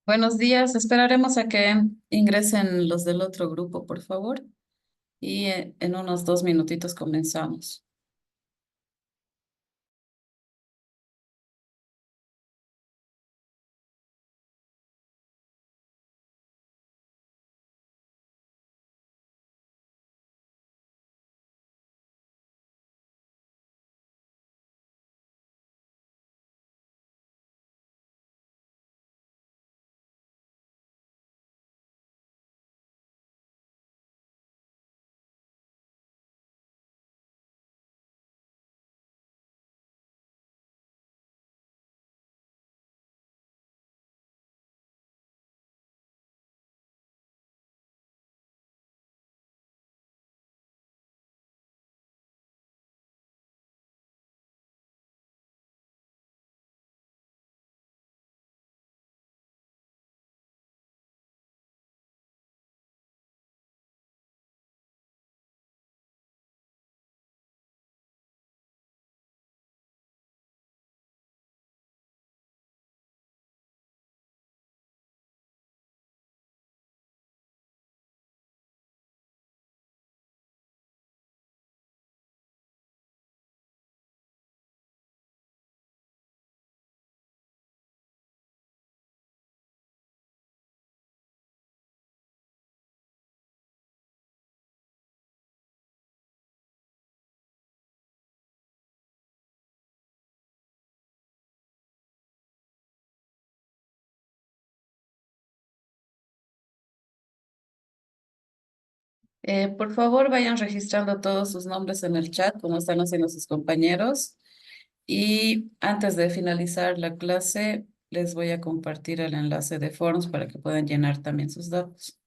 Buenos días, esperaremos a que ingresen los del otro grupo, por favor, y en unos 2 minutitos comenzamos. Por favor, vayan registrando todos sus nombres en el chat, como están haciendo sus compañeros. Y antes de finalizar la clase, les voy a compartir el enlace de Forms para que puedan llenar también sus datos.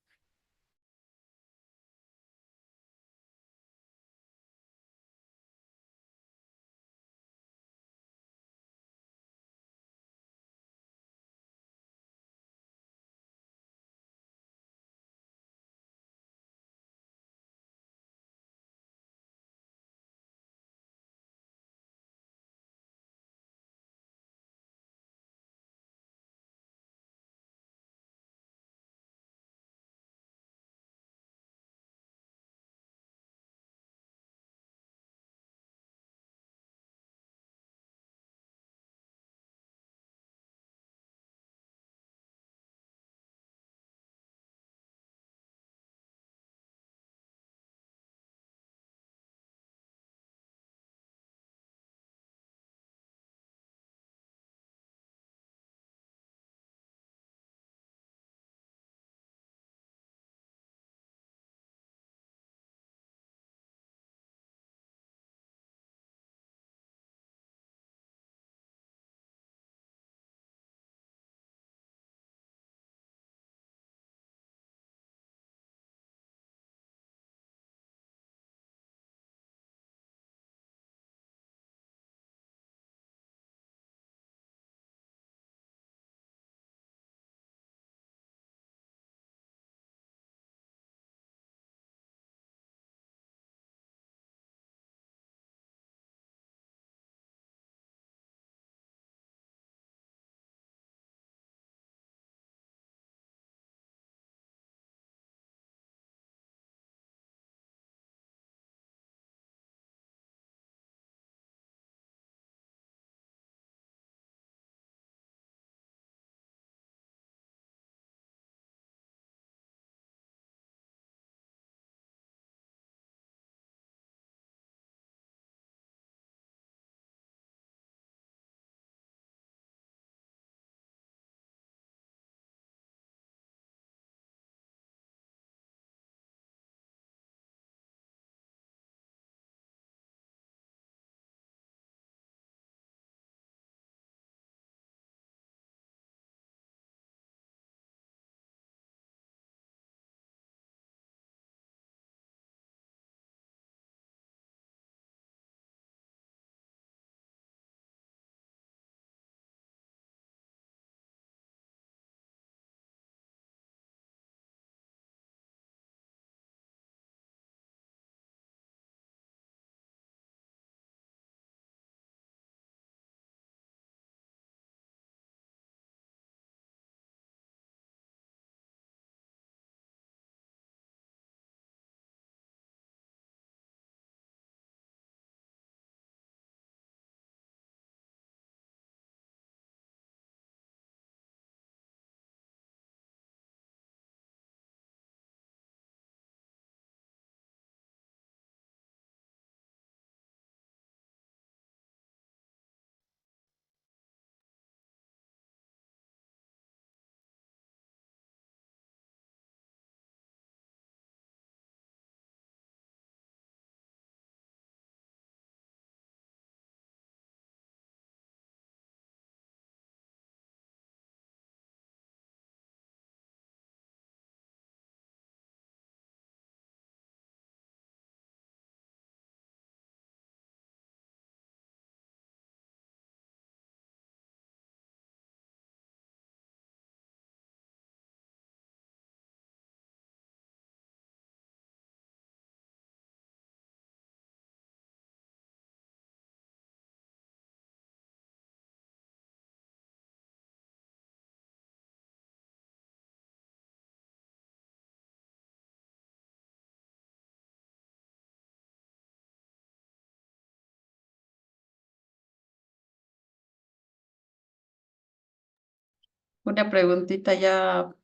Una preguntita, ya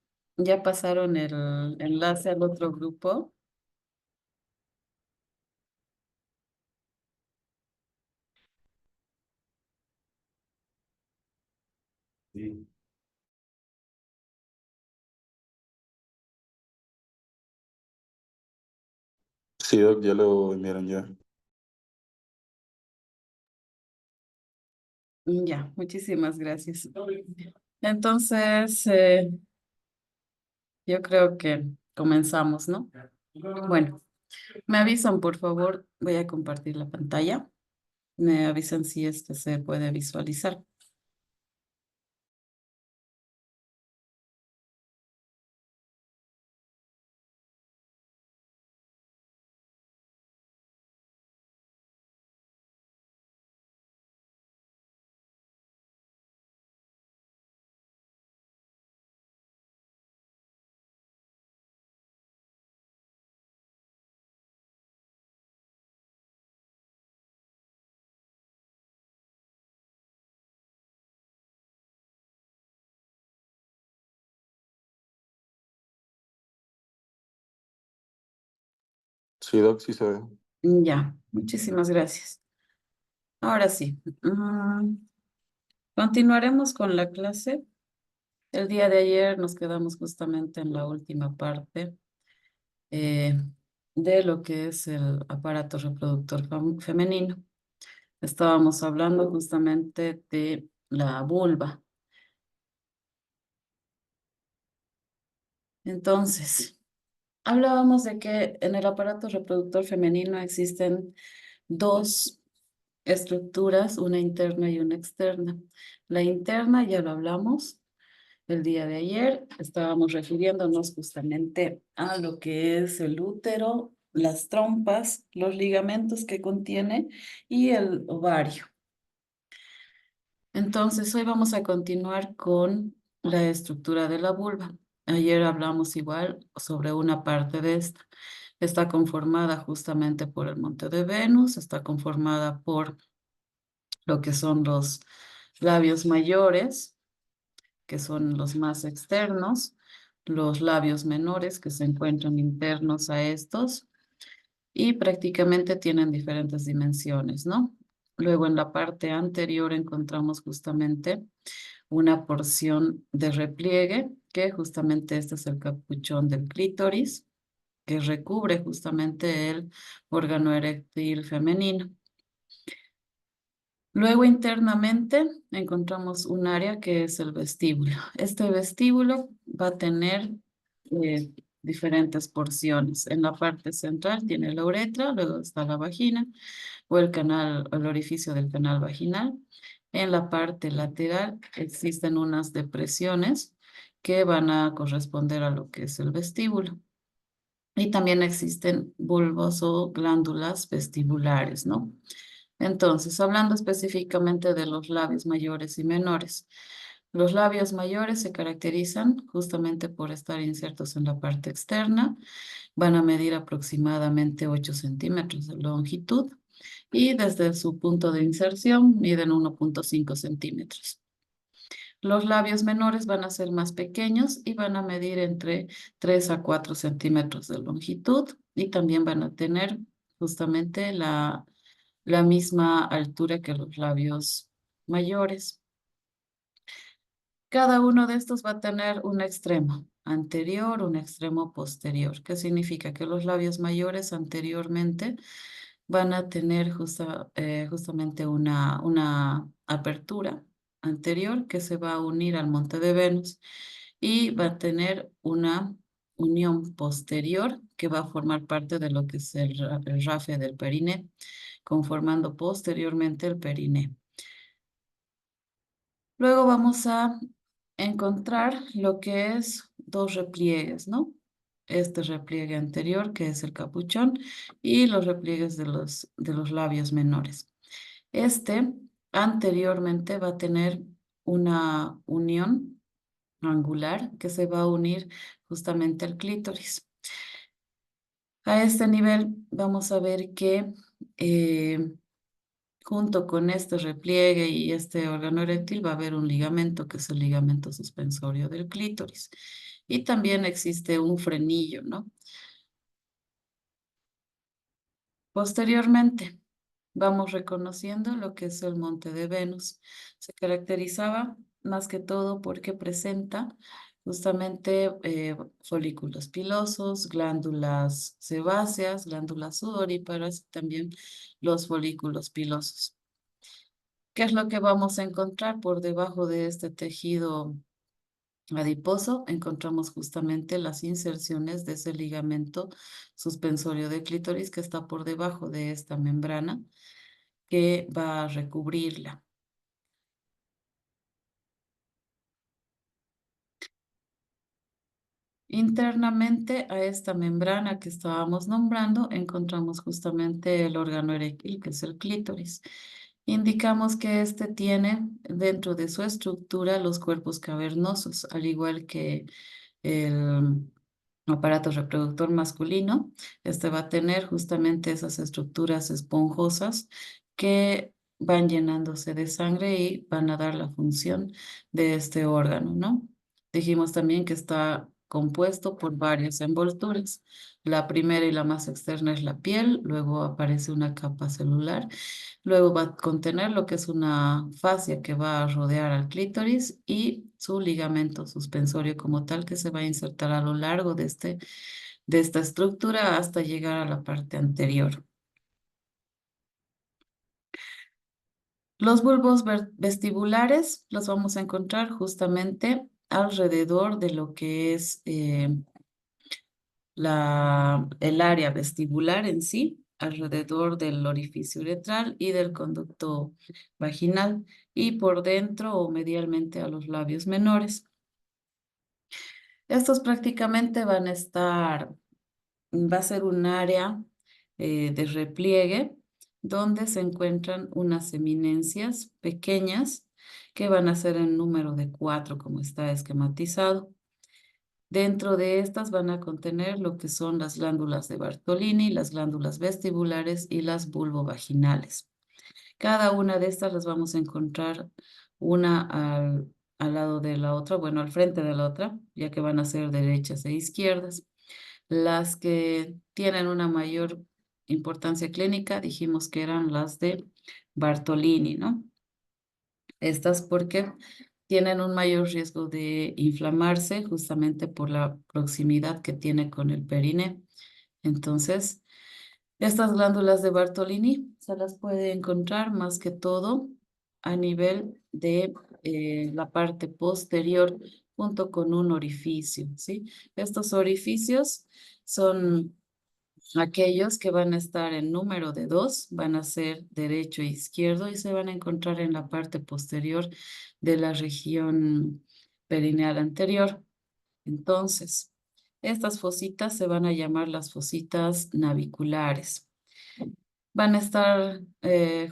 pasaron el enlace al otro grupo. Sí. Sí, Doc, ya lo enviaron ya. Ya, muchísimas gracias. Entonces, yo creo que comenzamos, ¿no? Bueno, me avisan, por favor, voy a compartir la pantalla. Me avisan si es que se puede visualizar. Sí, Doc, sí se ve. Ya, muchísimas gracias. Ahora sí, continuaremos con la clase. El día de ayer nos quedamos justamente en la última parte eh, de lo que es el aparato reproductor femenino. Estábamos hablando justamente de la vulva. Entonces, hablábamos de que en el aparato reproductor femenino existen dos estructuras, una interna y una externa. La interna ya lo hablamos el día de ayer, estábamos refiriéndonos justamente a lo que es el útero, las trompas, los ligamentos que contiene y el ovario. Entonces, hoy vamos a continuar con la estructura de la vulva. Ayer hablamos igual sobre una parte de esta. Está conformada justamente por el monte de Venus, está conformada por lo que son los labios mayores, que son los más externos, los labios menores, que se encuentran internos a estos, y prácticamente tienen diferentes dimensiones, ¿no? Luego en la parte anterior encontramos justamente una porción de repliegue, que justamente este es el capuchón del clítoris, que recubre justamente el órgano eréctil femenino. Luego internamente encontramos un área que es el vestíbulo. Este vestíbulo va a tener eh, diferentes porciones. En la parte central tiene la uretra, luego está la vagina o el canal, el orificio del canal vaginal. En la parte lateral existen unas depresiones que van a corresponder a lo que es el vestíbulo. Y también existen bulbos o glándulas vestibulares, ¿no? Entonces, hablando específicamente de los labios mayores y menores. Los labios mayores se caracterizan justamente por estar insertos en la parte externa. Van a medir aproximadamente 8 centímetros de longitud y desde su punto de inserción miden 1,5 centímetros. Los labios menores van a ser más pequeños y van a medir entre 3 a 4 centímetros de longitud y también van a tener justamente la misma altura que los labios mayores. Cada uno de estos va a tener un extremo anterior, un extremo posterior. ¿Qué significa? Que los labios mayores anteriormente van a tener justamente una apertura anterior que se va a unir al monte de Venus y va a tener una unión posterior que va a formar parte de lo que es el rafe del periné, conformando posteriormente el periné. Luego vamos a encontrar lo que es dos repliegues, ¿no? Este repliegue anterior, que es el capuchón, y los repliegues de los labios menores. Este anteriormente va a tener una unión angular que se va a unir justamente al clítoris. A este nivel vamos a ver que eh, junto con este repliegue y este órgano eréctil va a haber un ligamento que es el ligamento suspensorio del clítoris. Y también existe un frenillo, ¿no? Posteriormente, vamos reconociendo lo que es el monte de Venus. Se caracterizaba más que todo porque presenta justamente folículos pilosos, glándulas sebáceas, glándulas sudoríparas y también los folículos pilosos. ¿Qué es lo que vamos a encontrar por debajo de este tejido adiposo? Encontramos justamente las inserciones de ese ligamento suspensorio de clítoris que está por debajo de esta membrana que va a recubrirla. Internamente a esta membrana que estábamos nombrando, encontramos justamente el órgano eréctil, que es el clítoris. Indicamos que este tiene dentro de su estructura los cuerpos cavernosos, al igual que el aparato reproductor masculino. Este va a tener justamente esas estructuras esponjosas que van llenándose de sangre y van a dar la función de este órgano, ¿no? Dijimos también que está compuesto por varias envolturas. La primera y la más externa es la piel, luego aparece una capa celular, luego va a contener lo que es una fascia que va a rodear al clítoris y su ligamento suspensorio como tal que se va a insertar a lo largo de esta estructura hasta llegar a la parte anterior. Los bulbos vestibulares los vamos a encontrar justamente alrededor de lo que es el área vestibular en sí, alrededor del orificio uretral y del conducto vaginal y por dentro o medialmente a los labios menores. Estos prácticamente van a estar, va a ser un área de repliegue donde se encuentran unas eminencias pequeñas que van a ser en número de 4 como está esquematizado. Dentro de estas van a contener lo que son las glándulas de Bartolini, las glándulas vestibulares y las vulvovaginales. Cada una de estas las vamos a encontrar una al lado de la otra, bueno, al frente de la otra, ya que van a ser derechas e izquierdas. Las que tienen una mayor importancia clínica, dijimos que eran las de Bartolini, ¿no? Estas porque tienen un mayor riesgo de inflamarse justamente por la proximidad que tiene con el perine. Entonces, estas glándulas de Bartolini se las puede encontrar más que todo a nivel de la parte posterior junto con un orificio, ¿sí? Estos orificios son aquellos que van a estar en número de 2, van a ser derecho e izquierdo y se van a encontrar en la parte posterior de la región perineal anterior. Entonces, estas fositas se van a llamar las fositas naviculares. Van a estar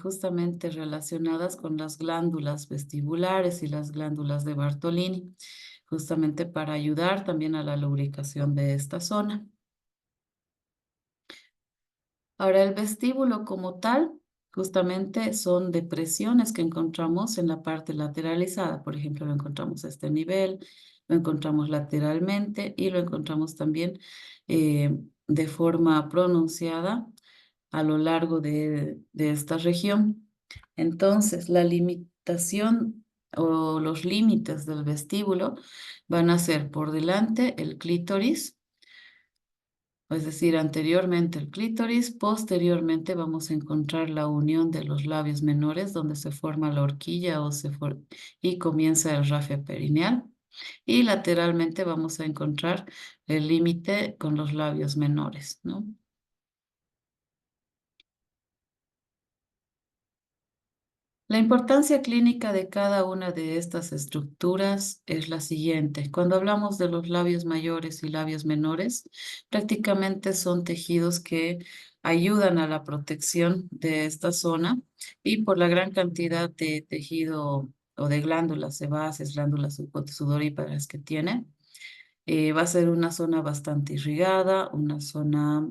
justamente relacionadas con las glándulas vestibulares y las glándulas de Bartolini, justamente para ayudar también a la lubricación de esta zona. Ahora, el vestíbulo como tal, justamente son depresiones que encontramos en la parte lateralizada. Por ejemplo, lo encontramos a este nivel, lo encontramos lateralmente y lo encontramos también de forma pronunciada a lo largo de esta región. Entonces, la limitación o los límites del vestíbulo van a ser por delante el clítoris, es decir, anteriormente el clítoris, posteriormente vamos a encontrar la unión de los labios menores donde se forma la horquilla y comienza el rafia perineal. Y lateralmente vamos a encontrar el límite con los labios menores, ¿no? La importancia clínica de cada una de estas estructuras es la siguiente. Cuando hablamos de los labios mayores y labios menores, prácticamente son tejidos que ayudan a la protección de esta zona y por la gran cantidad de tejido o de glándulas sebáceas, glándulas sudoríparas que tiene, va a ser una zona bastante irrigada, una zona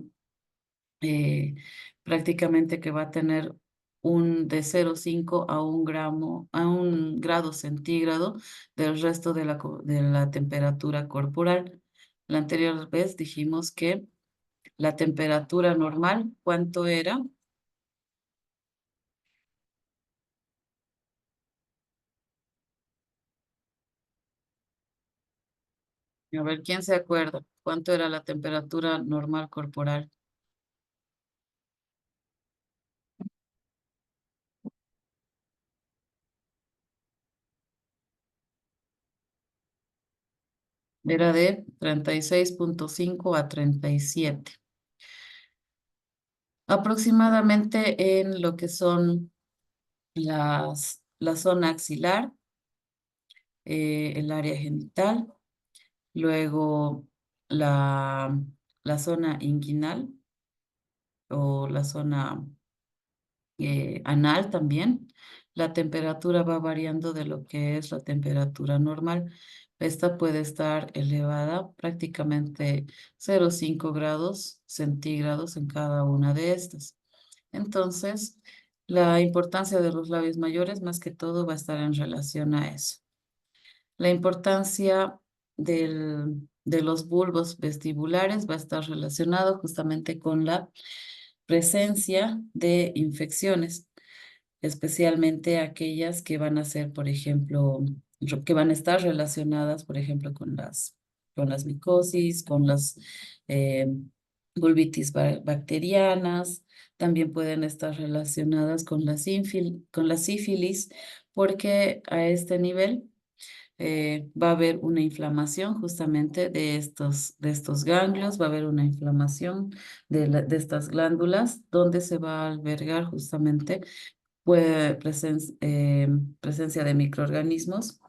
eh, prácticamente que va a tener de 0,5 a 1 gramo, a 1 grado centígrado del resto de la temperatura corporal. La anterior vez dijimos que la temperatura normal, ¿cuánto era? A ver, ¿quién se acuerda? ¿Cuánto era la temperatura normal corporal? Era de 36,5 a 37. Aproximadamente en lo que son la zona axilar, el área genital, luego la, la zona inguinal o la zona anal también. La temperatura va variando de lo que es la temperatura normal. Esta puede estar elevada prácticamente 0,5 grados centígrados en cada una de estas. Entonces, la importancia de los labios mayores más que todo va a estar en relación a eso. La importancia de los bulbos vestibulares va a estar relacionado justamente con la presencia de infecciones, especialmente aquellas que van a ser, por ejemplo, que van a estar relacionadas, por ejemplo, con las micosis, con las eh, vulvitis bacterianas, también pueden estar relacionadas con con la sífilis, porque a este nivel va a haber una inflamación justamente de estos ganglios, va a haber una inflamación de estas glándulas, donde se va a albergar justamente presencia de microorganismos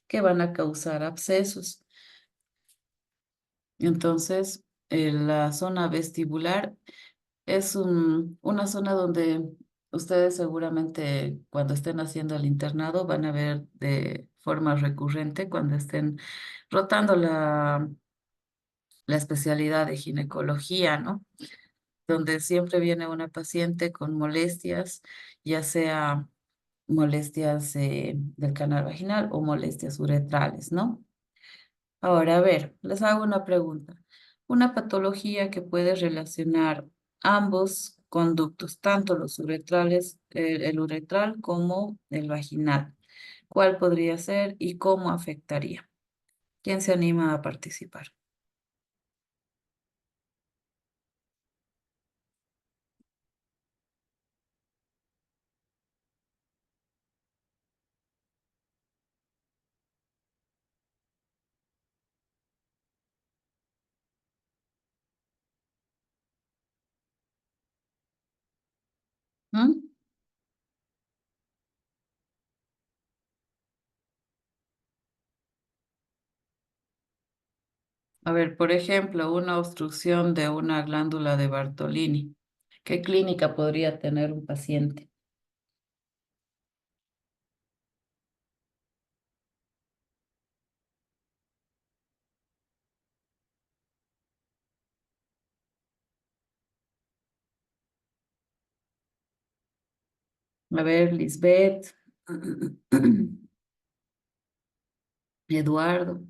que van a causar abscesos. Entonces, la zona vestibular es una zona donde ustedes seguramente cuando estén haciendo el internado van a ver de forma recurrente cuando estén rotando la especialidad de ginecología, ¿no? Donde siempre viene una paciente con molestias, ya sea molestias del canal vaginal o molestias uretrales, ¿no? Ahora, a ver, les hago una pregunta. Una patología que puede relacionar ambos conductos, tanto los uretrales, el uretral como el vaginal. ¿Cuál podría ser y cómo afectaría? ¿Quién se anima a participar? ¿Mm? A ver, por ejemplo, una obstrucción de una glándula de Bartolini. ¿Qué clínica podría tener un paciente? A ver, Lisbeth, Eduardo.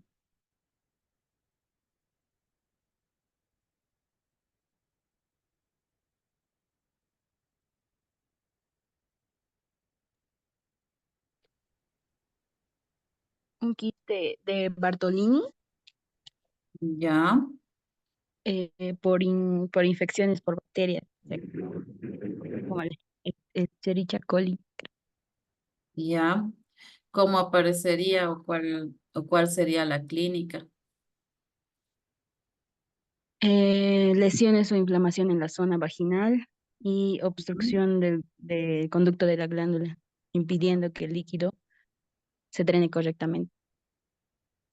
Un kit de Bartolini Ya, por infecciones por bacterias, como el Escherichia coli. ya. ¿Cómo aparecería o cuál sería la clínica? Lesiones o inflamación en la zona vaginal y obstrucción del conducto de la glándula, impidiendo que el líquido se drene correctamente.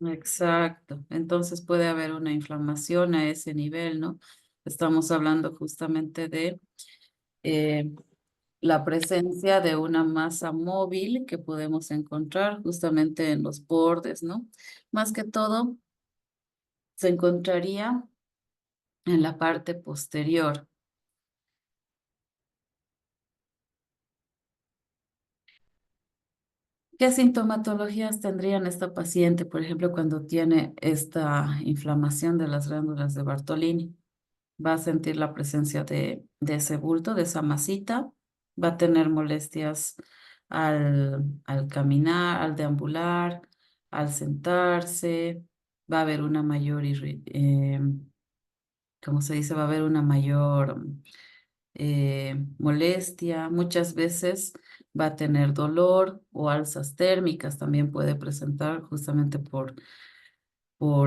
Exacto. Entonces puede haber una inflamación a ese nivel, ¿no? Estamos hablando justamente de eh, la presencia de una masa móvil que podemos encontrar justamente en los bordes, ¿no? Más que todo, se encontraría en la parte posterior. ¿Qué sintomatologías tendrían esta paciente, por ejemplo, cuando tiene esta inflamación de las glándulas de Bartolini? Va a sentir la presencia de ese bulto, de esa masita, va a tener molestias al caminar, al deambular, al sentarse, va a haber una mayor, ¿cómo se dice? Va a haber una mayor molestia, muchas veces va a tener dolor o alzas térmicas, también puede presentar justamente por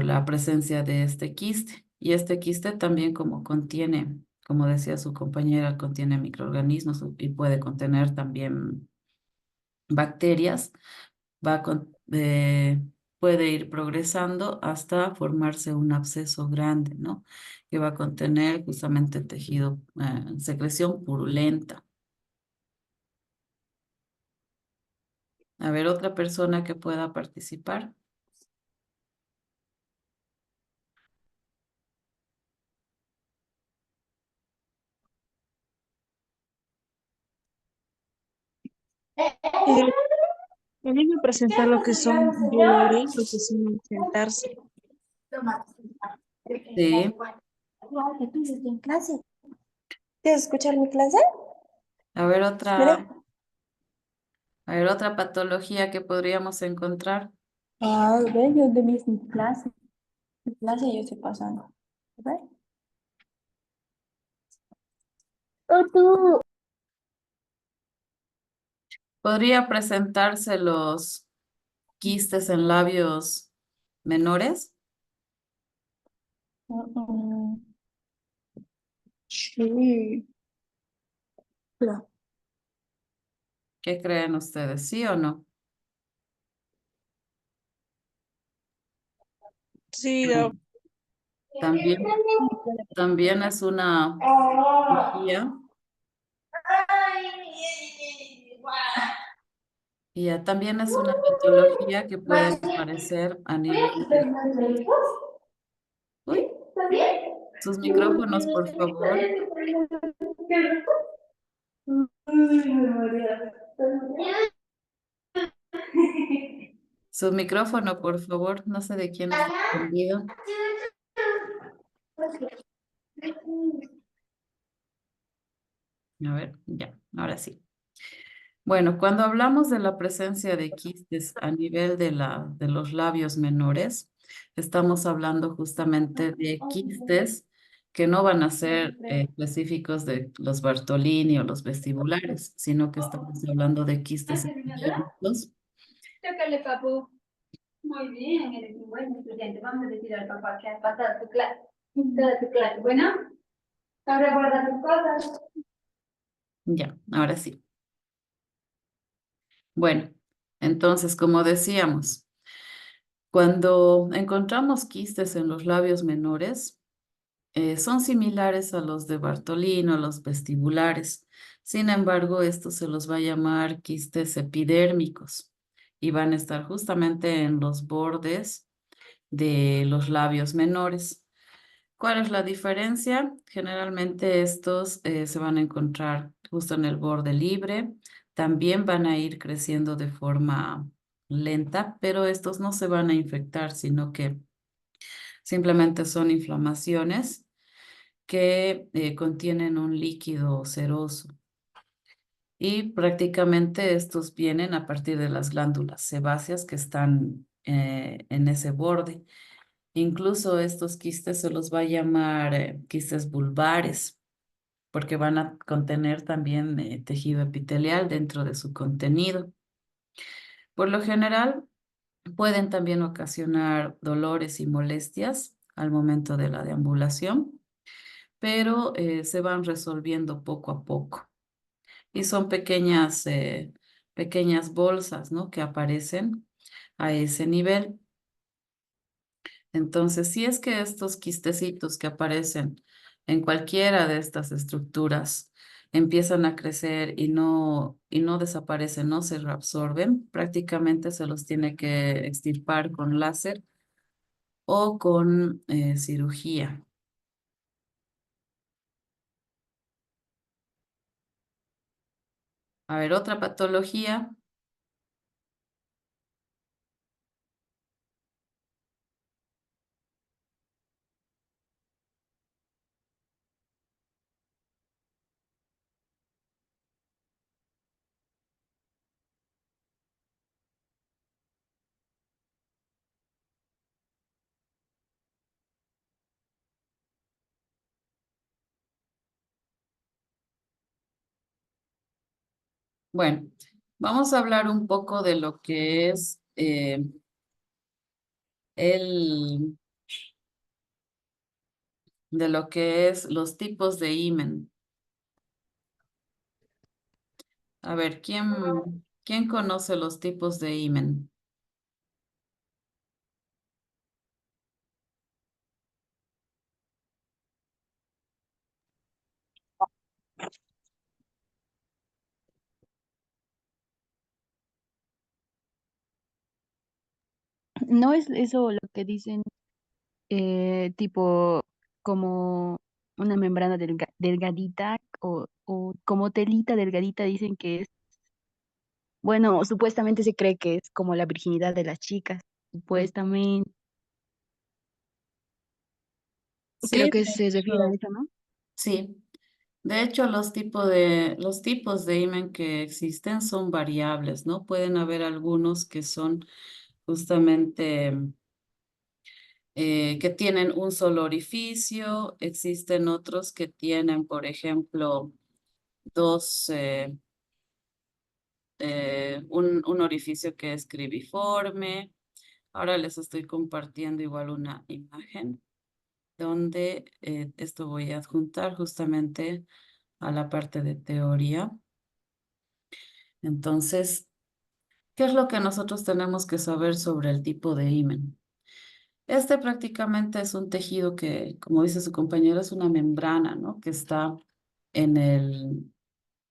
la presencia de este quiste. Y este quiste también como contiene, como decía su compañera, contiene microorganismos y puede contener también bacterias, puede ir progresando hasta formarse un absceso grande, ¿no? Que va a contener justamente tejido, secreción purulenta. A ver, otra persona que pueda participar. Pueden presentar lo que son dolores, lo que son al sentarse. Sí. En clase. ¿Quieres escuchar mi clase? A ver, otra, Mira. a ver, otra patología que podríamos encontrar. Ah, ve, yo de mi clase. Mi clase yo estoy pasando. ¿Ve? O tú. Podría presentarse los quistes en labios menores. Mm, sí. Claro. ¿Qué creen ustedes? ¿Sí o no? Sí, Mm, También, también es una patología y también es una patología que puede aparecer a nivel de... Uy, sus micrófonos, por favor. Su micrófono, por favor. No sé de quién está encendido. A ver, ya, ahora sí. Bueno, cuando hablamos de la presencia de quistes a nivel de los labios menores, estamos hablando justamente de quistes que no van a ser específicos de los Bartolini o los vestibulares, sino que estamos hablando de quistes epidérmicos. Tócale, papu. Muy bien, eres un buen estudiante. Vamos a decir al papá que has pasado tu clase. Toda tu clase. Bueno, ahora guarda tus cosas. Ya, ahora sí. Bueno, entonces, como decíamos, cuando encontramos quistes en los labios menores, son similares a los de Bartolino, los vestibulares. Sin embargo, esto se los va a llamar quistes epidérmicos y van a estar justamente en los bordes de los labios menores. ¿Cuál es la diferencia? Generalmente estos se van a encontrar justo en el borde libre. También van a ir creciendo de forma lenta, pero estos no se van a infectar, sino que simplemente son inflamaciones que contienen un líquido seroso. Y prácticamente estos vienen a partir de las glándulas sebáceas que están en ese borde. Incluso estos quistes se los va a llamar quistes vulvares, porque van a contener también tejido epitelial dentro de su contenido. Por lo general, pueden también ocasionar dolores y molestias al momento de la deambulación, pero se van resolviendo poco a poco. Y son pequeñas bolsas, ¿no? Que aparecen a ese nivel. Entonces, si es que estos quistecitos que aparecen en cualquiera de estas estructuras empiezan a crecer y no desaparecen, no se reabsorben, prácticamente se los tiene que extirpar con láser o con cirugía. A ver, otra patología Bueno, vamos a hablar un poco de lo que es el, de lo que es los tipos de imen. A ver, ¿quién conoce los tipos de imen? ¿No es eso lo que dicen tipo como una membrana delgadita o como telita delgadita dicen que es, bueno, supuestamente se cree que es como la virginidad de las chicas, supuestamente, creo Sí, que de se refiere a hecho, eso, ¿no? sí. De hecho, los tipos de imen que existen son variables, ¿no? Pueden haber algunos que son justamente que tienen un solo orificio, existen otros que tienen, por ejemplo, dos, un orificio que es cribiforme. Ahora les estoy compartiendo igual una imagen donde esto voy a adjuntar justamente a la parte de teoría. Entonces, ¿qué es lo que nosotros tenemos que saber sobre el tipo de himen? Este prácticamente es un tejido que, como dice su compañero, es una membrana, ¿no? Que está en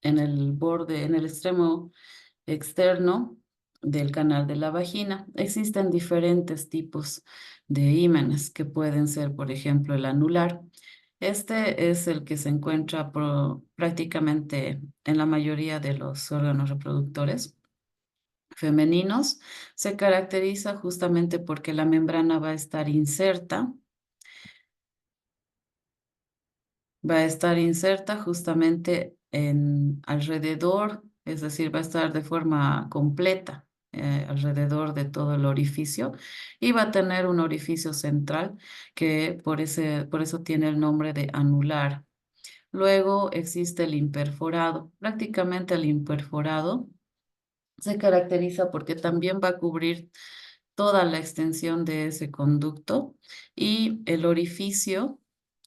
en el borde, en el extremo externo del canal de la vagina. Existen diferentes tipos de ímenes que pueden ser, por ejemplo, el anular. Este es el que se encuentra prácticamente en la mayoría de los órganos reproductores femeninos. Se caracteriza justamente porque la membrana va a estar inserta justamente en alrededor, es decir, va a estar de forma completa alrededor de todo el orificio y va a tener un orificio central que por eso tiene el nombre de anular. Luego existe el imperforado. Prácticamente el imperforado se caracteriza porque también va a cubrir toda la extensión de ese conducto y el orificio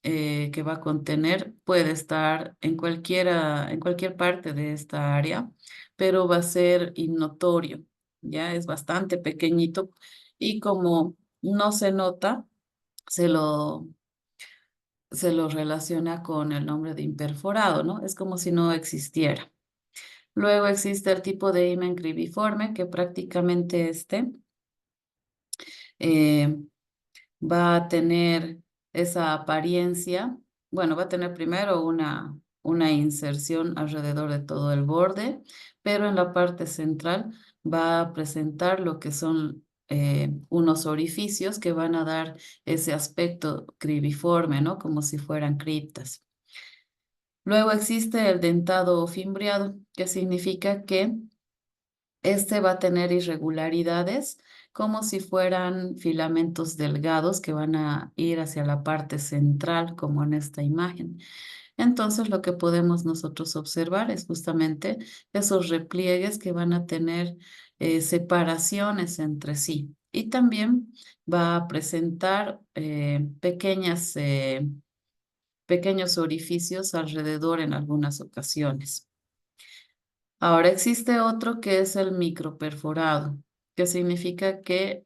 que va a contener puede estar en cualquier parte de esta área, pero va a ser innotorio, ya es bastante pequeñito y como no se nota, se lo, se lo relaciona con el nombre de imperforado, ¿no? Es como si no existiera. Luego existe el tipo de himen cribiforme, que prácticamente eh, va a tener esa apariencia. Bueno, va a tener primero una inserción alrededor de todo el borde, pero en la parte central va a presentar lo que son unos orificios que van a dar ese aspecto cribiforme, ¿no? Como si fueran criptas. Luego existe el dentado o fimbriado, que significa que este va a tener irregularidades como si fueran filamentos delgados que van a ir hacia la parte central, como en esta imagen. Entonces, lo que podemos nosotros observar es justamente esos repliegues que van a tener separaciones entre sí. Y también va a presentar pequeños orificios alrededor en algunas ocasiones. Ahora existe otro que es el microperforado, que significa que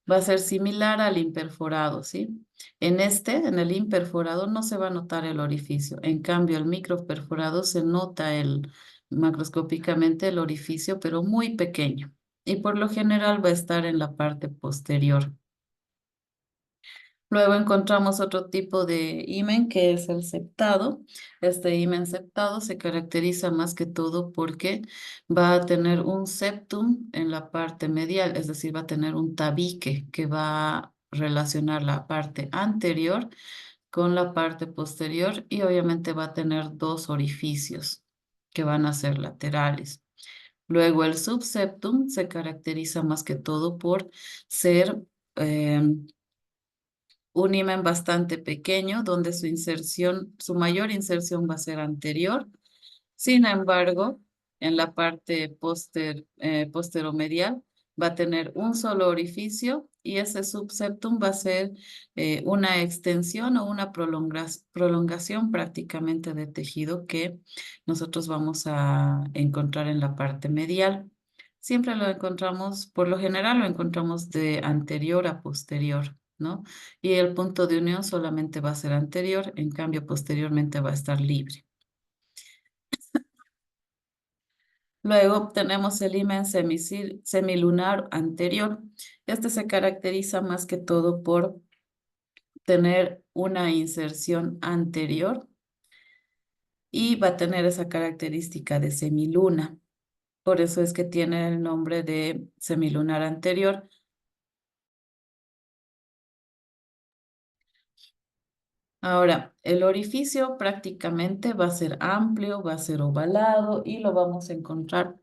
va a ser similar al imperforado, ¿sí? En el imperforado no se va a notar el orificio. En cambio, el microperforado se nota macroscópicamente el orificio, pero muy pequeño. Y por lo general va a estar en la parte posterior. Luego encontramos otro tipo de himen que es el septado. Este himen septado se caracteriza más que todo porque va a tener un septum en la parte medial, es decir, va a tener un tabique que va a relacionar la parte anterior con la parte posterior y obviamente va a tener dos orificios que van a ser laterales. Luego el subseptum se caracteriza más que todo por ser un imen bastante pequeño donde su mayor inserción va a ser anterior. Sin embargo, en la parte posteromedial va a tener un solo orificio y ese subseptum va a ser una extensión o una prolongación prácticamente de tejido que nosotros vamos a encontrar en la parte medial. Siempre lo encontramos, por lo general lo encontramos de anterior a posterior, ¿no? Y el punto de unión solamente va a ser anterior, en cambio posteriormente va a estar libre. Luego tenemos el himen semilunar anterior. Este se caracteriza más que todo por tener una inserción anterior y va a tener esa característica de semiluna. Por eso es que tiene el nombre de semilunar anterior. Ahora, el orificio prácticamente va a ser amplio, va a ser ovalado y lo vamos a encontrar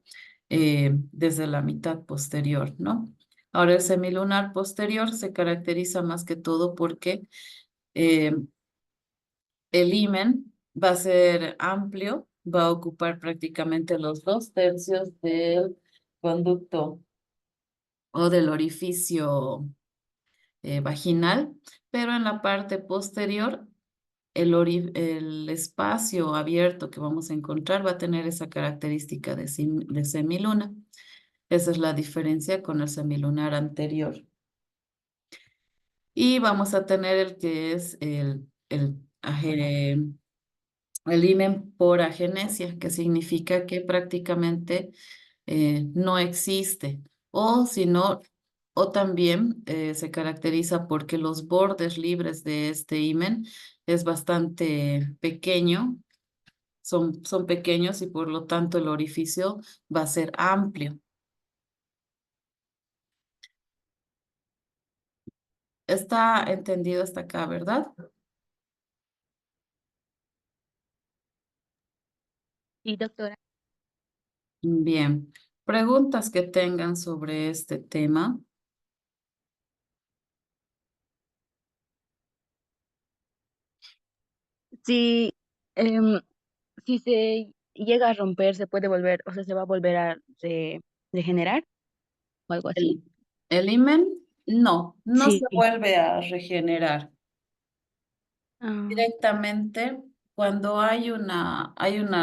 desde la mitad posterior, ¿no? Ahora, el semilunar posterior se caracteriza más que todo porque eh, el himen va a ser amplio, va a ocupar prácticamente los 2/3 del conducto o del orificio vaginal, pero en la parte posterior el espacio abierto que vamos a encontrar va a tener esa característica de semiluna. Esa es la diferencia con el semilunar anterior. Y vamos a tener el que es el himen por agenesia, que significa que prácticamente no existe. O si no, o también se caracteriza porque los bordes libres de este himen es bastante pequeño, son pequeños y por lo tanto el orificio va a ser amplio. Está entendido hasta acá, ¿verdad? Sí, doctora. Bien. Preguntas que tengan sobre este tema. Si, em, si se llega a romper, se puede volver, o sea, se va a volver a regenerar o algo así. El himen no se Sí. vuelve a regenerar. Ah, Directamente, cuando hay una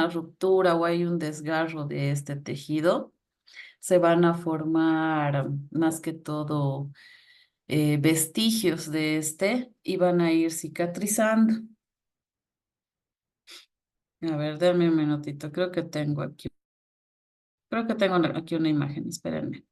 ruptura o hay un desgarro de este tejido, se van a formar más que todo vestigios de este y van a ir cicatrizando. A ver, dame un minutito, creo que tengo aquí una imagen, espérenme.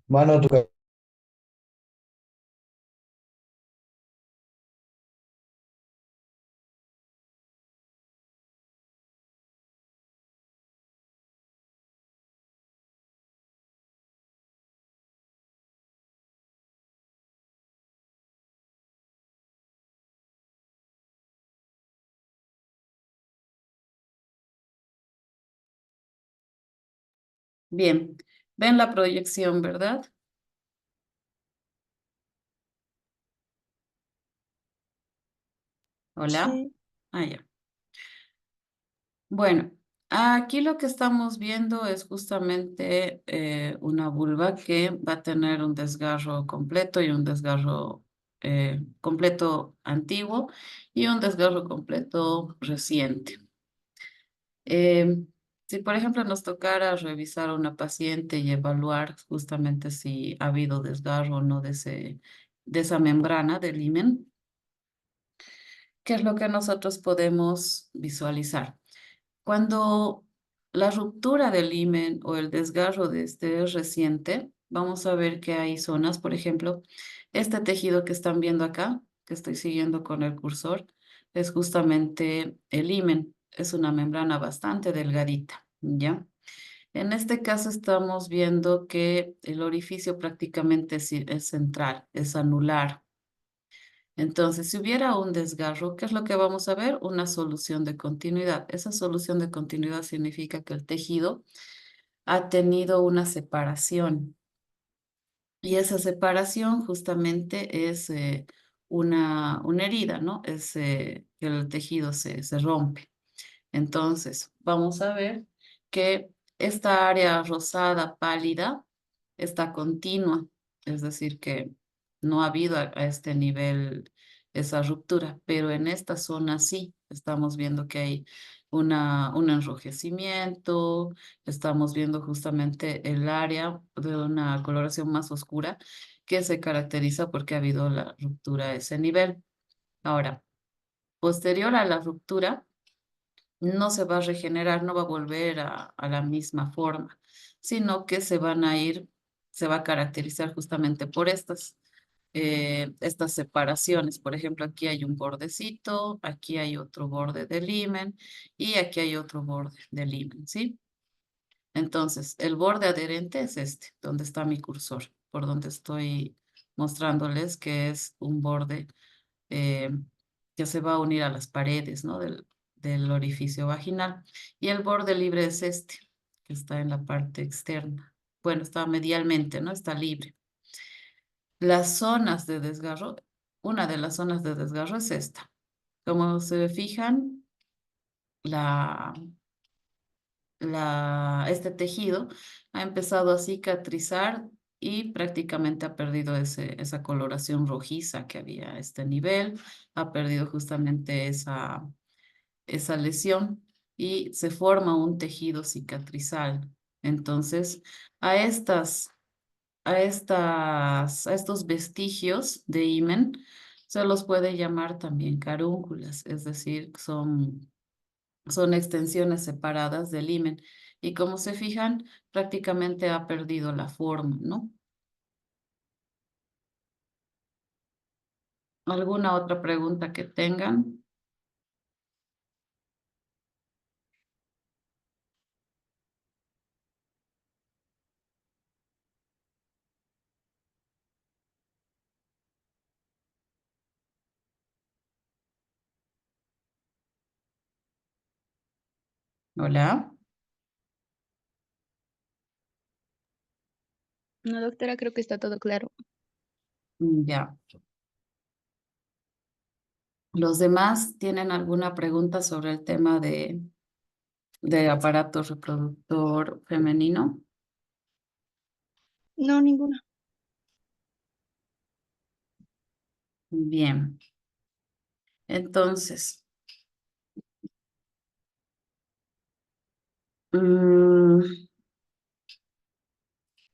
Mano, tu Bien, ven la proyección, ¿verdad? Hola. Sí, Ah, ya. Bueno, aquí lo que estamos viendo es justamente una vulva que va a tener un desgarro completo y un desgarro completo antiguo y un desgarro completo reciente. Eh, si, por ejemplo, nos tocara revisar a una paciente y evaluar justamente si ha habido desgarro o no de esa membrana del himen, ¿qué es lo que nosotros podemos visualizar? Cuando la ruptura del himen o el desgarro de este es reciente, vamos a ver que hay zonas, por ejemplo, este tejido que están viendo acá, que estoy siguiendo con el cursor, es justamente el himen. Es una membrana bastante delgadita, ¿ya? En este caso estamos viendo que el orificio prácticamente es central, es anular. Entonces, si hubiera un desgarro, ¿qué es lo que vamos a ver? Una solución de continuidad. Esa solución de continuidad significa que el tejido ha tenido una separación y esa separación justamente es una herida, ¿no? Es que el tejido se rompe. Entonces, vamos a ver que esta área rosada pálida está continua, es decir, que no ha habido a este nivel esa ruptura, pero en esta zona sí, estamos viendo que hay un enrojecimiento, estamos viendo justamente el área de una coloración más oscura que se caracteriza porque ha habido la ruptura a ese nivel. Ahora, posterior a la ruptura, no se va a regenerar, no va a volver a la misma forma, sino que se van a ir, se va a caracterizar justamente por estas separaciones. Por ejemplo, aquí hay un bordecito, aquí hay otro borde del himen y aquí hay otro borde del himen, ¿sí? Entonces, el borde adherente es este, donde está mi cursor, por donde estoy mostrándoles que es un borde eh, que se va a unir a las paredes, ¿no? Del orificio vaginal. Y el borde libre es este, que está en la parte externa. Bueno, está medialmente, ¿no? Está libre. Las zonas de desgarro, una de las zonas de desgarro es esta. Como se fijan, la, este tejido ha empezado a cicatrizar y prácticamente ha perdido esa coloración rojiza que había a este nivel, ha perdido justamente esa lesión y se forma un tejido cicatrizal. Entonces, a a estos vestigios de himen se los puede llamar también carúnculas, es decir, son extensiones separadas del himen. Y como se fijan, prácticamente ha perdido la forma, ¿no? ¿Alguna otra pregunta que tengan? Hola. No, doctora, creo que está todo claro. Ya. ¿Los demás tienen alguna pregunta sobre el tema de aparato reproductor femenino? No, ninguna. Bien. Entonces, mm,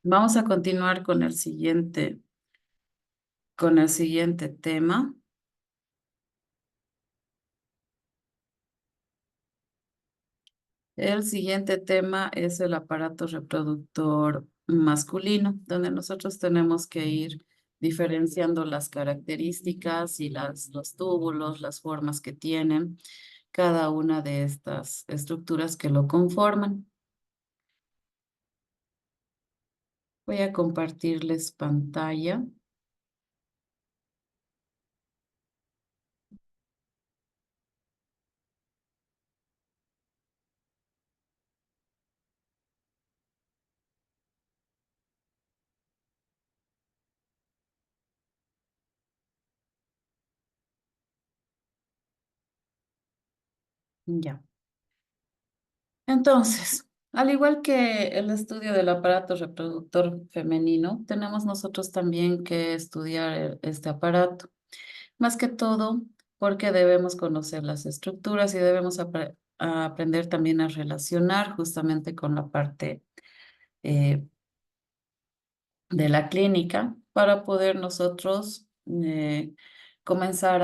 vamos a continuar con el siguiente tema. El siguiente tema es el aparato reproductor masculino, donde nosotros tenemos que ir diferenciando las características y los túbulos, las formas que tienen cada una de estas estructuras que lo conforman. Voy a compartirles pantalla. Ya. Entonces, al igual que el estudio del aparato reproductor femenino, tenemos nosotros también que estudiar este aparato. Más que todo porque debemos conocer las estructuras y debemos a aprender también a relacionar justamente con la parte eh, de la clínica para poder nosotros comenzar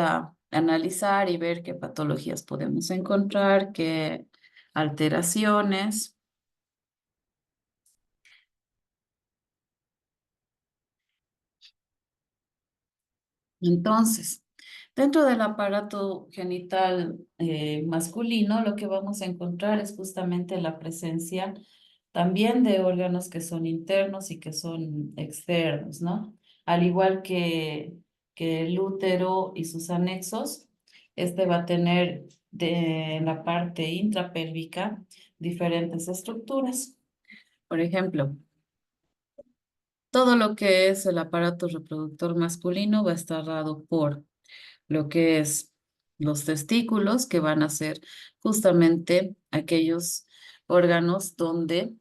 analizar y ver qué patologías podemos encontrar, qué alteraciones. Entonces, dentro del aparato genital masculino, lo que vamos a encontrar es justamente la presencia también de órganos que son internos y que son externos, ¿no? Al igual que el útero y sus anexos, este va a tener en la parte intrapélvica diferentes estructuras. Por ejemplo, todo lo que es el aparato reproductor masculino va a estar dado por lo que es los testículos, que van a ser justamente aquellos órganos donde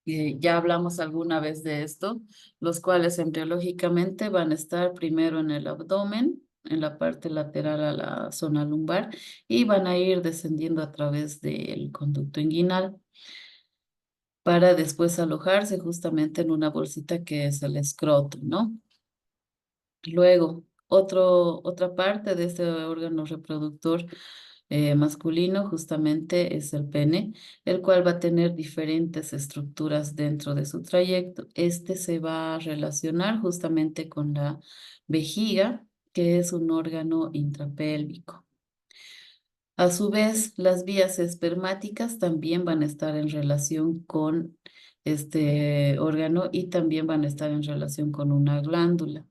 ya hablamos alguna vez de esto, los cuales embriológicamente van a estar primero en el abdomen, en la parte lateral a la zona lumbar, y van a ir descendiendo a través del conducto inguinal para después alojarse justamente en una bolsita que es el escroto, ¿no? Luego, otra parte de este órgano reproductor masculino justamente es el pene, el cual va a tener diferentes estructuras dentro de su trayecto. Este se va a relacionar justamente con la vejiga, que es un órgano intrapélvico. A su vez, las vías espermáticas también van a estar en relación con este órgano y también van a estar en relación con una glándula.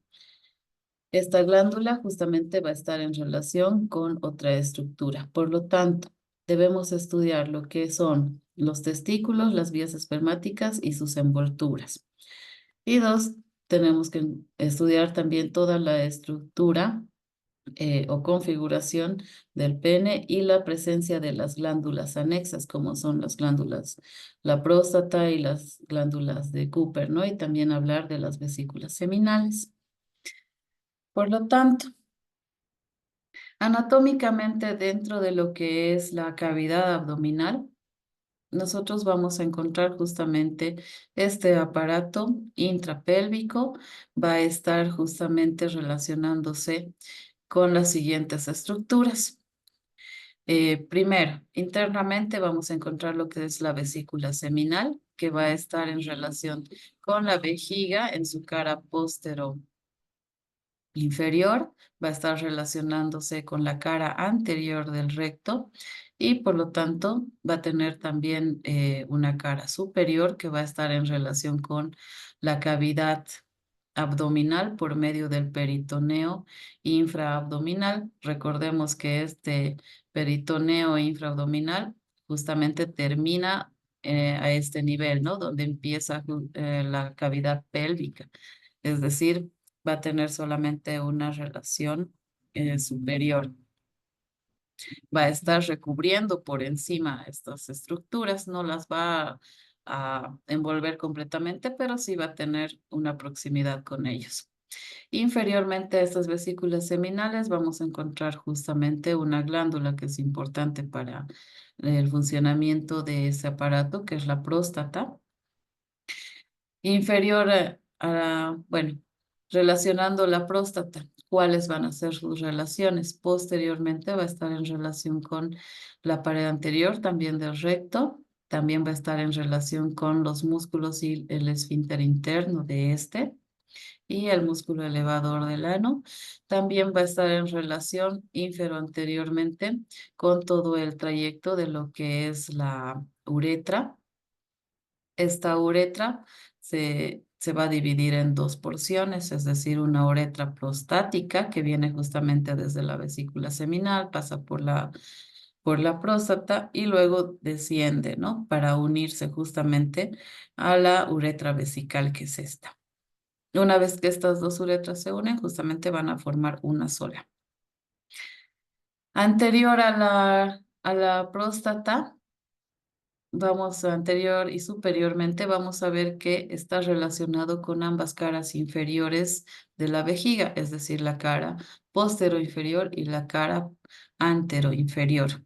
Esta glándula justamente va a estar en relación con otra estructura. Por lo tanto, debemos estudiar lo que son los testículos, las vías espermáticas y sus envolturas. Y dos, tenemos que estudiar también toda la estructura o configuración del pene y la presencia de las glándulas anexas, como son las glándulas, la próstata y las glándulas de Cooper, ¿no? Y también hablar de las vesículas seminales. Por lo tanto, anatómicamente dentro de lo que es la cavidad abdominal, nosotros vamos a encontrar justamente este aparato intrapélvico, va a estar justamente relacionándose con las siguientes estructuras. Primero, internamente vamos a encontrar lo que es la vesícula seminal, que va a estar en relación con la vejiga en su cara póstero inferior, va a estar relacionándose con la cara anterior del recto y por lo tanto va a tener también una cara superior que va a estar en relación con la cavidad abdominal por medio del peritoneo infraabdominal. Recordemos que este peritoneo infraabdominal justamente termina a este nivel, ¿no? Donde empieza la cavidad pélvica. Es decir, va a tener solamente una relación superior. Va a estar recubriendo por encima estas estructuras, no las va a envolver completamente, pero sí va a tener una proximidad con ellos. Inferiormente a estas vesículas seminales vamos a encontrar justamente una glándula que es importante para el funcionamiento de ese aparato, que es la próstata. Inferior bueno, relacionando la próstata, ¿cuáles van a ser sus relaciones? Posteriormente va a estar en relación con la pared anterior, también del recto, también va a estar en relación con los músculos y el esfínter interno de este y el músculo elevador del ano. También va a estar en relación inferoanteriormente con todo el trayecto de lo que es la uretra. Esta uretra se va a dividir en dos porciones, es decir, una uretra prostática que viene justamente desde la vesícula seminal, pasa por la próstata y luego desciende, ¿no? Para unirse justamente a la uretra vesical, que es esta. Una vez que estas dos uretras se unen, justamente van a formar una sola. Anterior a la próstata, anterior y superiormente, vamos a ver que está relacionado con ambas caras inferiores de la vejiga, es decir, la cara postero inferior y la cara antero inferior.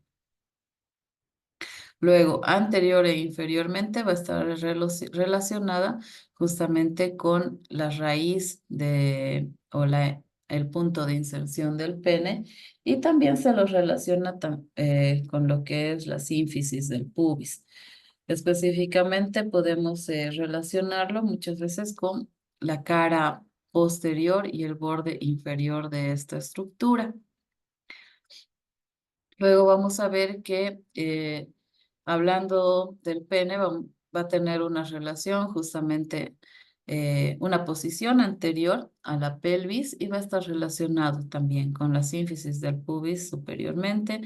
Luego, anterior e inferiormente va a estar relacionada justamente con la raíz o la el punto de inserción del pene y también se lo relaciona con lo que es la sínfisis del pubis. Específicamente podemos relacionarlo muchas veces con la cara posterior y el borde inferior de esta estructura. Luego vamos a ver que hablando del pene va a tener una relación justamente, una posición anterior a la pelvis y va a estar relacionado también con la sínfisis del pubis superiormente,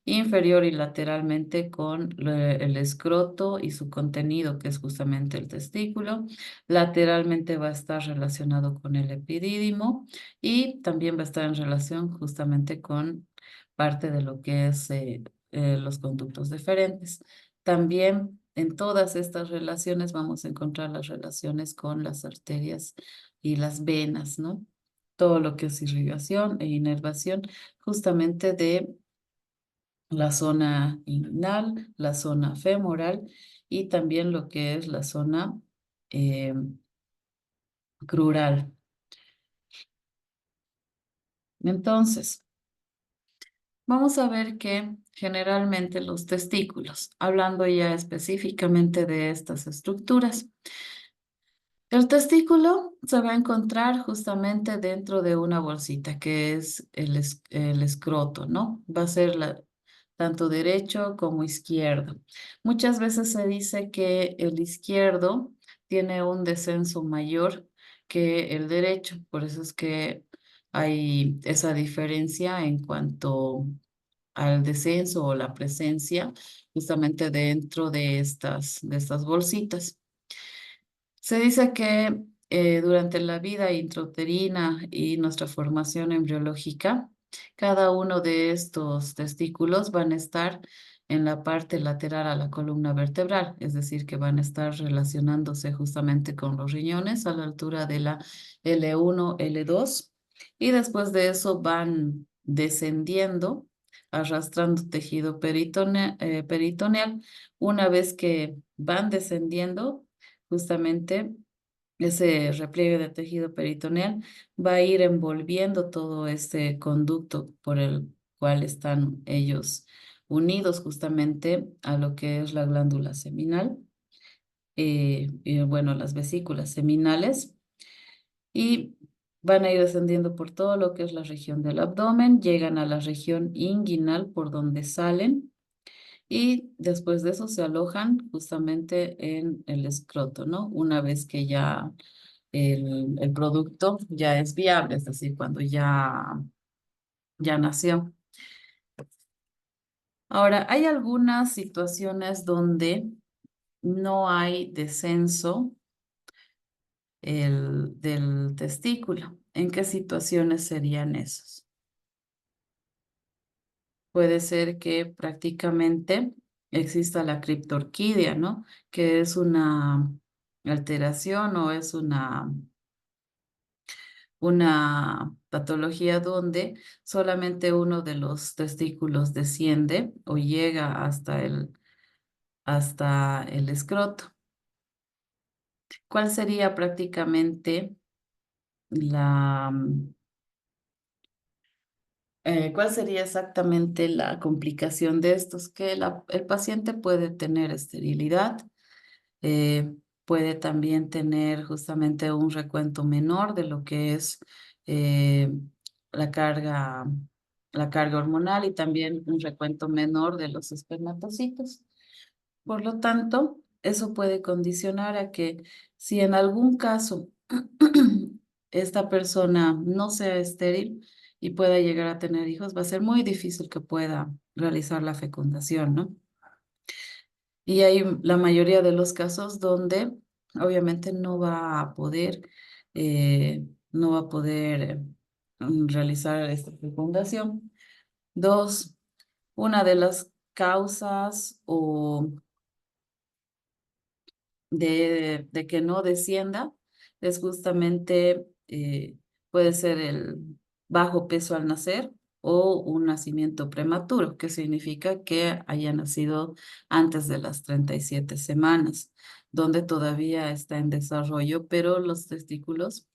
inferior y lateralmente con el escroto y su contenido, que es justamente el testículo. Lateralmente va a estar relacionado con el epidídimo y también va a estar en relación justamente con parte de lo que es los conductos deferentes. También en todas estas relaciones vamos a encontrar las relaciones con las arterias y las venas, ¿no? Todo lo que es irrigación e inervación justamente de la zona inguinal, la zona femoral y también lo que es la zona eh, crural. Entonces, vamos a ver que generalmente los testículos, hablando ya específicamente de estas estructuras, el testículo se va a encontrar justamente dentro de una bolsita que es el escroto, ¿no? Va a ser tanto derecho como izquierdo. Muchas veces se dice que el izquierdo tiene un descenso mayor que el derecho, por eso es que hay esa diferencia en cuanto al descenso o la presencia justamente dentro de estas bolsitas. Se dice que durante la vida intrauterina y nuestra formación embriológica, cada uno de estos testículos van a estar en la parte lateral a la columna vertebral, es decir, que van a estar relacionándose justamente con los riñones a la altura de la L1, L2, y después de eso van descendiendo, arrastrando tejido peritoneal. Una vez que van descendiendo, justamente ese repliegue de tejido peritoneal va a ir envolviendo todo este conducto por el cual están ellos unidos justamente a lo que es la glándula seminal, y bueno, las vesículas seminales, y van a ir descendiendo por todo lo que es la región del abdomen, llegan a la región inguinal por donde salen y después de eso se alojan justamente en el escroto, ¿no? Una vez que ya el producto ya es viable, es decir, cuando ya nació. Ahora, hay algunas situaciones donde no hay descenso del testículo. ¿En qué situaciones serían esos? Puede ser que prácticamente exista la criptorquidia, ¿no? Que es una alteración o es una patología donde solamente uno de los testículos desciende o llega hasta el escroto. ¿Cuál sería prácticamente la, cuál sería exactamente la complicación de estos? Que el paciente puede tener esterilidad, eh, puede también tener justamente un recuento menor de lo que es eh, la carga, la carga hormonal y también un recuento menor de los espermatocitos. Por lo tanto, eso puede condicionar a que si en algún caso esta persona no sea estéril y pueda llegar a tener hijos, va a ser muy difícil que pueda realizar la fecundación, ¿no? Y hay la mayoría de los casos donde obviamente no va a poder realizar esta fecundación. Dos, una de las causas o de que no descienda es justamente, puede ser el bajo peso al nacer o un nacimiento prematuro, que significa que haya nacido antes de las 37 semanas, donde todavía está en desarrollo, pero los testículos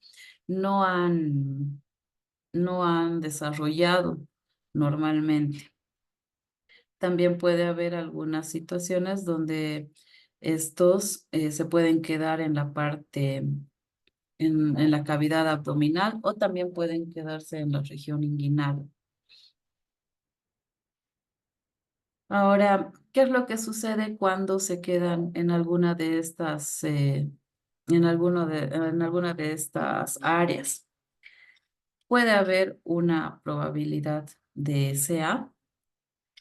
no han no han desarrollado normalmente. También puede haber algunas situaciones donde estos se pueden quedar en la parte, en la cavidad abdominal o también pueden quedarse en la región inguinal. Ahora, ¿qué es lo que sucede cuando se quedan en alguna de estas, en alguna de estas áreas? Puede haber una probabilidad de CA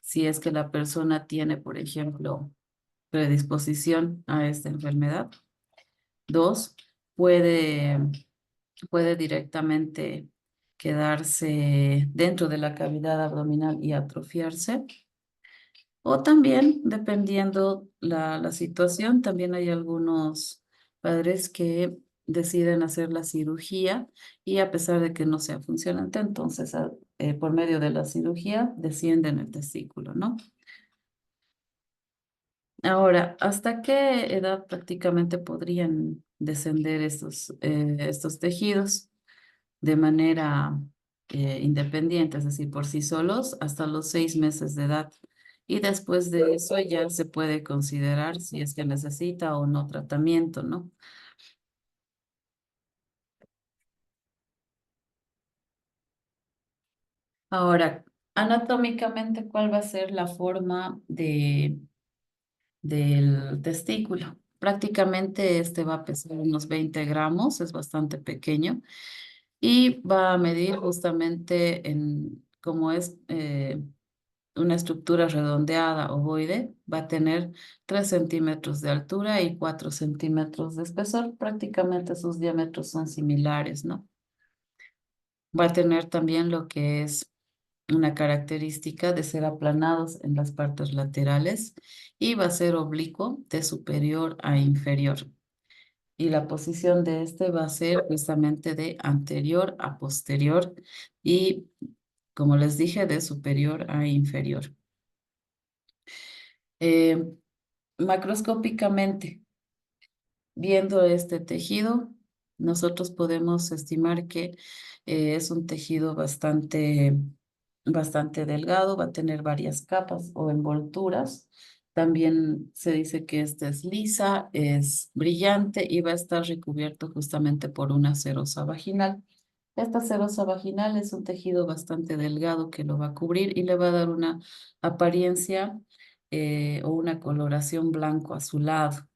si es que la persona tiene, por ejemplo, predisposición a esta enfermedad. Dos, puede, puede directamente quedarse dentro de la cavidad abdominal y atrofiarse. O también, dependiendo la situación, también hay algunos padres que deciden hacer la cirugía y a pesar de que no sea funcionante, entonces por medio de la cirugía descienden el testículo, ¿no? Ahora, ¿hasta qué edad prácticamente podrían descender estos tejidos de manera independiente, es decir, por sí solos, hasta los 6 meses de edad? Y después de eso ya se puede considerar si es que necesita o no tratamiento, ¿no? Ahora, anatómicamente, ¿cuál va a ser la forma del testículo? Prácticamente este va a pesar unos 20 gramos, es bastante pequeño y va a medir justamente como es una estructura redondeada ovoide, va a tener 3 centímetros de altura y 4 centímetros de espesor. Prácticamente sus diámetros son similares, ¿no? Va a tener también lo que es una característica de ser aplanados en las partes laterales y va a ser oblicuo de superior a inferior. Y la posición de este va a ser justamente de anterior a posterior y, como les dije, de superior a inferior. Eh, Macroscópicamente, viendo este tejido, nosotros podemos estimar que es un tejido bastante delgado, va a tener varias capas o envolturas. También se dice que esta es lisa, es brillante y va a estar recubierto justamente por una serosa vaginal. Esta serosa vaginal es un tejido bastante delgado que lo va a cubrir y le va a dar una apariencia o una coloración blanco azulado.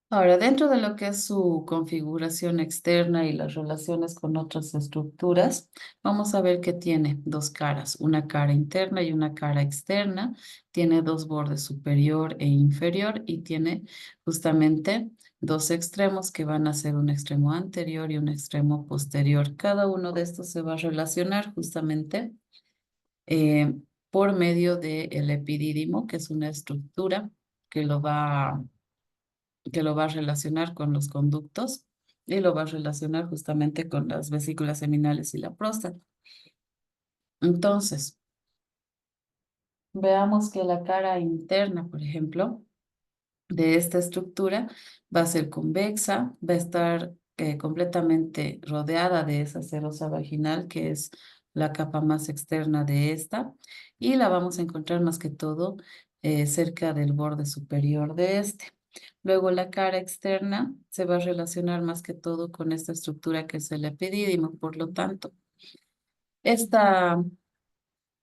Ahora, dentro de lo que es su configuración externa y las relaciones con otras estructuras, vamos a ver que tiene dos caras, una cara interna y una cara externa, tiene dos bordes superior e inferior y tiene justamente dos extremos que van a ser un extremo anterior y un extremo posterior. Cada uno de estos se va a relacionar justamente eh, por medio del epidídimo, que es una estructura que lo va a relacionar con los conductos y lo va a relacionar justamente con las vesículas seminales y la próstata. Entonces, veamos que la cara interna, por ejemplo, de esta estructura va a ser convexa, va a estar completamente rodeada de esa serosa vaginal, que es la capa más externa de esta, y la vamos a encontrar más que todo cerca del borde superior de este. Luego la cara externa se va a relacionar más que todo con esta estructura que es el epidídimo. Por lo tanto, esta,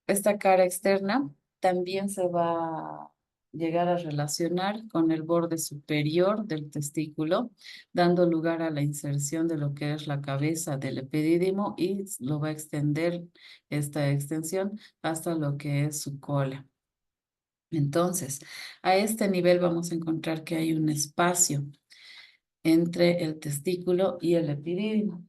esta cara externa también se va a llegar a relacionar con el borde superior del testículo, dando lugar a la inserción de lo que es la cabeza del epidídimo y lo va a extender esta extensión hasta lo que es su cola. Entonces, a este nivel vamos a encontrar que hay un espacio entre el testículo y el epidídimo,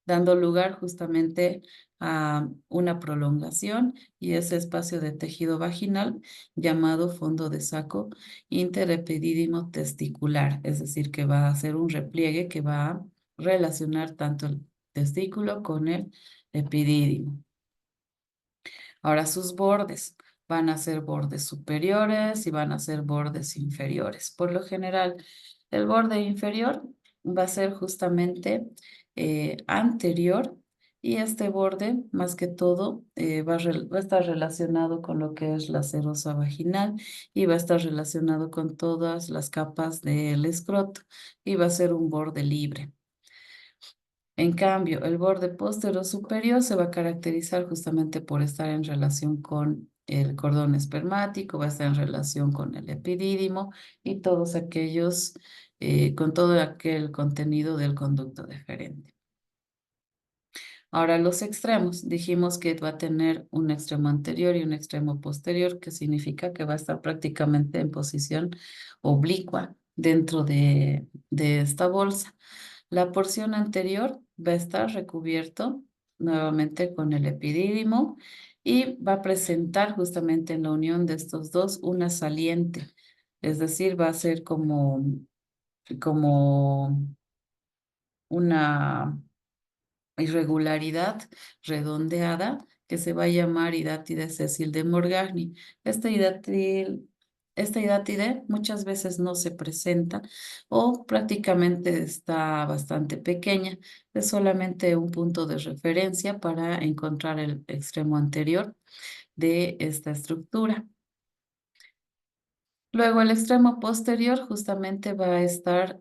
dando lugar justamente a una prolongación y ese espacio de tejido vaginal llamado fondo de saco interepidídimo testicular, es decir, que va a hacer un repliegue que va a relacionar tanto el testículo con el epidídimo. Ahora sus bordes. van a ser bordes superiores y van a ser bordes inferiores. Por lo general, el borde inferior va a ser justamente anterior y este borde, más que todo, va a estar relacionado con lo que es la serosa vaginal y va a estar relacionado con todas las capas del escroto y va a ser un borde libre. En cambio, el borde posterior superior se va a caracterizar justamente por estar en relación con el cordón espermático, va a estar en relación con el epidídimo y todos aquellos, con todo aquel contenido del conducto deferente. Ahora, los extremos. Dijimos que va a tener un extremo anterior y un extremo posterior, que significa que va a estar prácticamente en posición oblicua dentro de esta bolsa. La porción anterior va a estar recubierto nuevamente con el epidídimo y va a presentar justamente en la unión de estos dos una saliente. Es decir, va a ser como una irregularidad redondeada que se va a llamar hidátide sésil de Morgagni. Esta hidátide muchas veces no se presenta o prácticamente está bastante pequeña. Es solamente un punto de referencia para encontrar el extremo anterior de esta estructura. Luego el extremo posterior justamente va a estar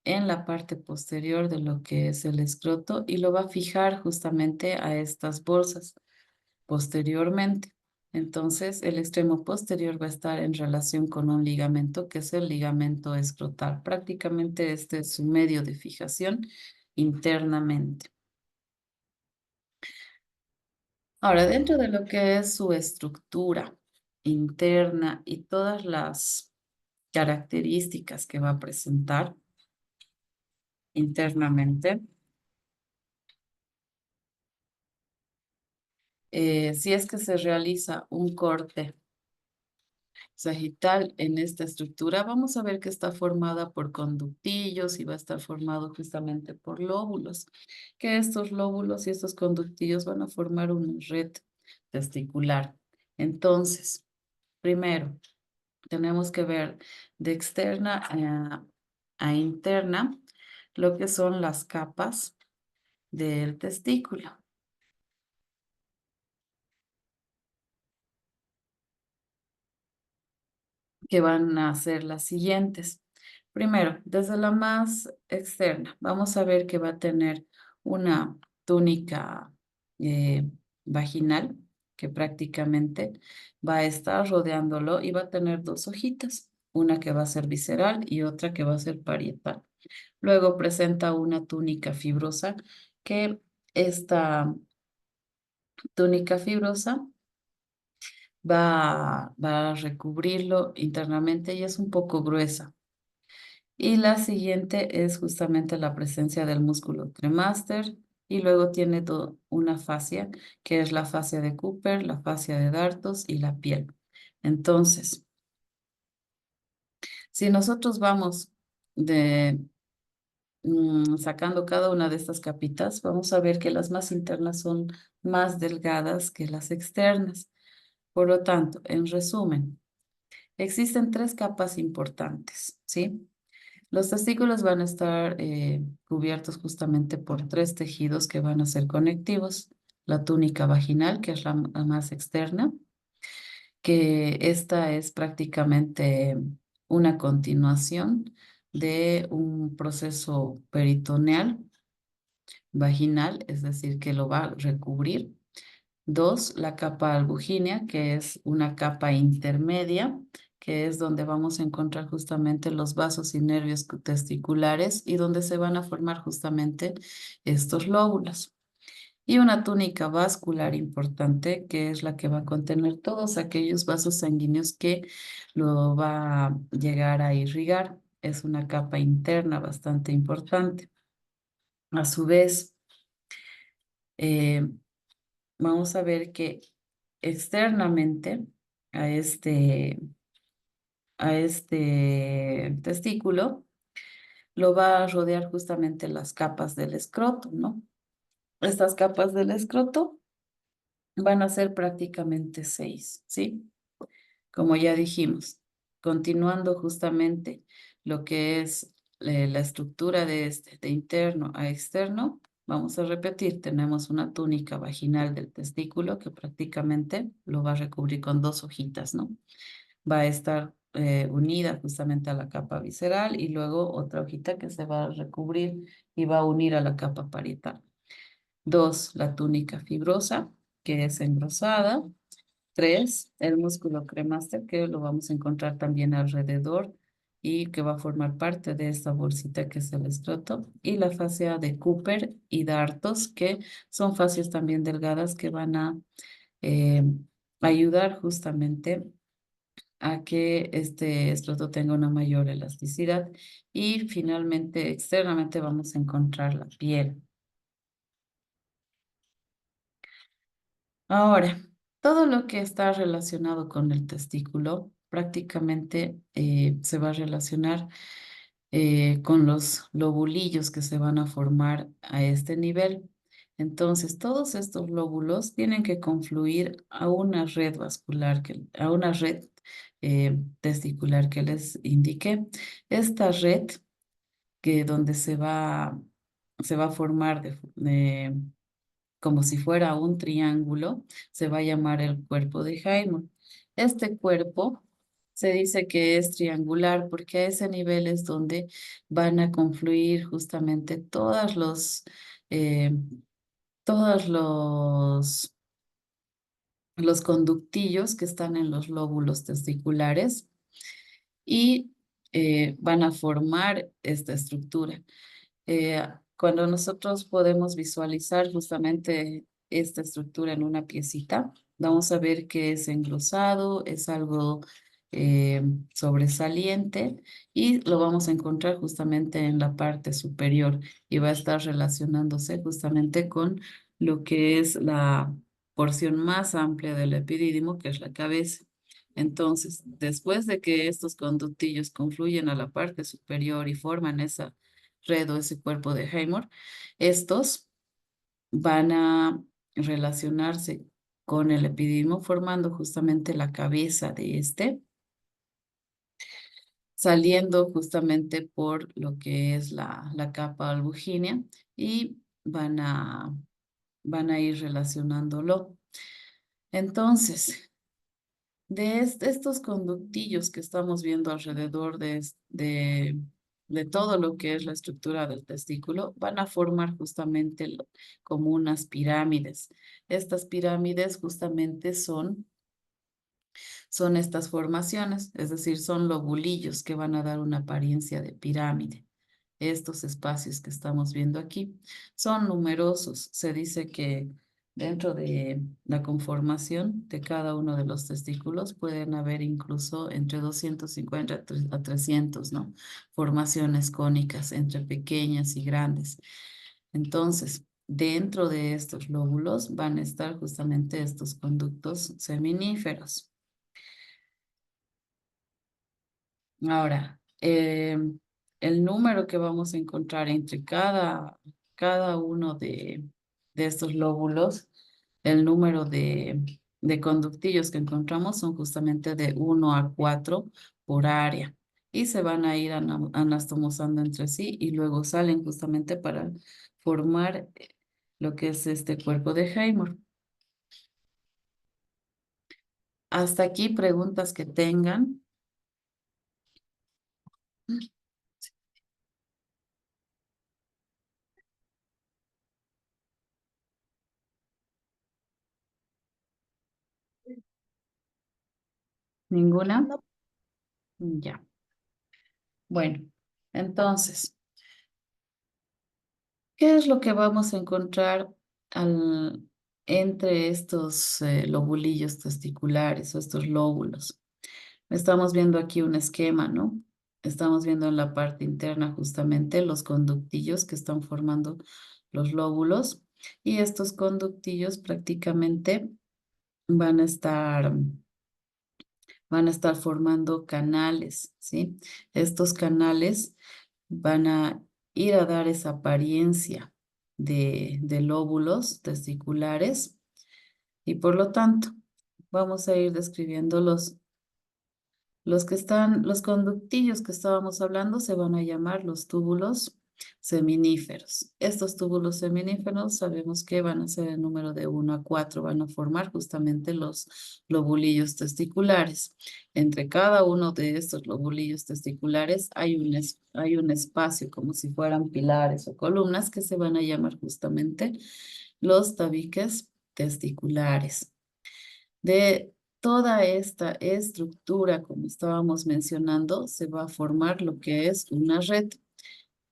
en la parte posterior de lo que es el escroto y lo va a fijar justamente a estas bolsas posteriormente. Entonces el extremo posterior va a estar en relación con un ligamento que es el ligamento escrotal. Prácticamente este es su medio de fijación internamente. Ahora, dentro de lo que es su estructura interna y todas las características que va a presentar internamente, si es que se realiza un corte sagital en esta estructura, vamos a ver que está formada por conductillos y va a estar formado justamente por lóbulos, que estos lóbulos y estos conductillos van a formar una red testicular. Entonces, primero, tenemos que ver de externa a interna lo que son las capas del testículo. Que van a ser las siguientes. Primero, desde la más externa, vamos a ver que va a tener una túnica vaginal que prácticamente va a estar rodeándolo y va a tener dos hojitas, una que va a ser visceral y otra que va a ser parietal. Luego presenta una túnica fibrosa que esta túnica fibrosa va a recubrirlo internamente y es un poco gruesa. Y la siguiente es justamente la presencia del músculo cremaster y luego tiene una fascia que es la fascia de Cooper, la fascia de Dartos y la piel. Entonces, si nosotros vamos sacando cada una de estas capitas, vamos a ver que las más internas son más delgadas que las externas. Por lo tanto, en resumen, existen tres capas importantes, ¿sí? Los testículos van a estar cubiertos justamente por tres tejidos que van a ser conectivos. La túnica vaginal, que es la más externa, que esta es prácticamente una continuación de un proceso peritoneal vaginal, es decir, que lo va a recubrir. Dos, la capa albugínea, que es una capa intermedia, que es donde vamos a encontrar justamente los vasos y nervios testiculares y donde se van a formar justamente estos lóbulos. Y una túnica vascular importante, que es la que va a contener todos aquellos vasos sanguíneos que lo va a llegar a irrigar. Es una capa interna bastante importante. A su vez, eh, vamos a ver que externamente a este testículo lo va a rodear justamente las capas del escroto, ¿no? Estas capas del escroto van a ser prácticamente 6, ¿sí? Como ya dijimos, continuando justamente lo que es la estructura de interno a externo, vamos a repetir, tenemos una túnica vaginal del testículo que prácticamente lo va a recubrir con 2 hojitas, ¿no? Va a estar unida justamente a la capa visceral y luego otra hojita que se va a recubrir y va a unir a la capa parietal. 2, la túnica fibrosa, que es engrosada. 3, el músculo cremaster, que lo vamos a encontrar también alrededor y que va a formar parte de esta bolsita que es el escroto. Y la fascia de Cooper y Dartos, que son fascias también delgadas que van a eh, ayudar justamente a que este escroto tenga una mayor elasticidad. Y finalmente, externamente vamos a encontrar la piel. Ahora, todo lo que está relacionado con el testículo prácticamente se va a relacionar con los lobulillos que se van a formar a este nivel. Entonces, todos estos lóbulos tienen que confluir a una red vascular, a una red testicular que les indiqué. Esta red que donde se va a formar como si fuera un triángulo, se va a llamar el cuerpo de Haymon. Este cuerpo se dice que es triangular porque a ese nivel es donde van a confluir justamente eh, todos los conductillos que están en los lóbulos testiculares y van a formar esta estructura. Cuando nosotros podemos visualizar justamente esta estructura en una piecita, vamos a ver que es engrosado, es algo eh, sobresaliente y lo vamos a encontrar justamente en la parte superior y va a estar relacionándose justamente con lo que es la porción más amplia del epidídimo, que es la cabeza. Entonces, después de que estos conductillos confluyen a la parte superior y forman esa red o ese cuerpo de Haymor, estos van a relacionarse con el epidídimo formando justamente la cabeza de este, saliendo justamente por lo que es la capa albugínea y van a ir relacionándolo. Entonces, de estos conductillos que estamos viendo alrededor de todo lo que es la estructura del testículo, van a formar justamente como unas pirámides. Estas pirámides justamente son estas formaciones, es decir, son lobulillos que van a dar una apariencia de pirámide. Estos espacios que estamos viendo aquí son numerosos. Se dice que dentro de la conformación de cada uno de los testículos pueden haber incluso entre 250 a 300, ¿no? Formaciones cónicas entre pequeñas y grandes. Entonces, dentro de estos lóbulos van a estar justamente estos conductos seminíferos. Ahora, el número que vamos a encontrar entre cada uno de estos lóbulos, el número de conductillos que encontramos son justamente de 1 a 4 por área y se van a ir anastomosando entre sí y luego salen justamente para formar lo que es este cuerpo de Haymor. Hasta aquí preguntas que tengan. ¿Ninguna? No. Ya. Bueno, entonces, ¿qué es lo que vamos a encontrar entre estos lobulillos testiculares o estos lóbulos? Estamos viendo aquí un esquema, ¿no? Estamos viendo en la parte interna justamente los conductillos que están formando los lóbulos y estos conductillos prácticamente van a estar, van a estar formando canales, ¿sí? Estos canales van a ir a dar esa apariencia de lóbulos testiculares Y por lo tanto, vamos a ir describiendo los conductillos que estábamos hablando se van a llamar los túbulos seminíferos. Estos túbulos seminíferos sabemos que van a ser el número de 1 a 4, van a formar justamente los lobulillos testiculares. Entre cada uno de estos lobulillos testiculares hay un espacio como si fueran pilares o columnas que se van a llamar justamente los tabiques testiculares. De toda esta estructura, como estábamos mencionando, se va a formar lo que es una red.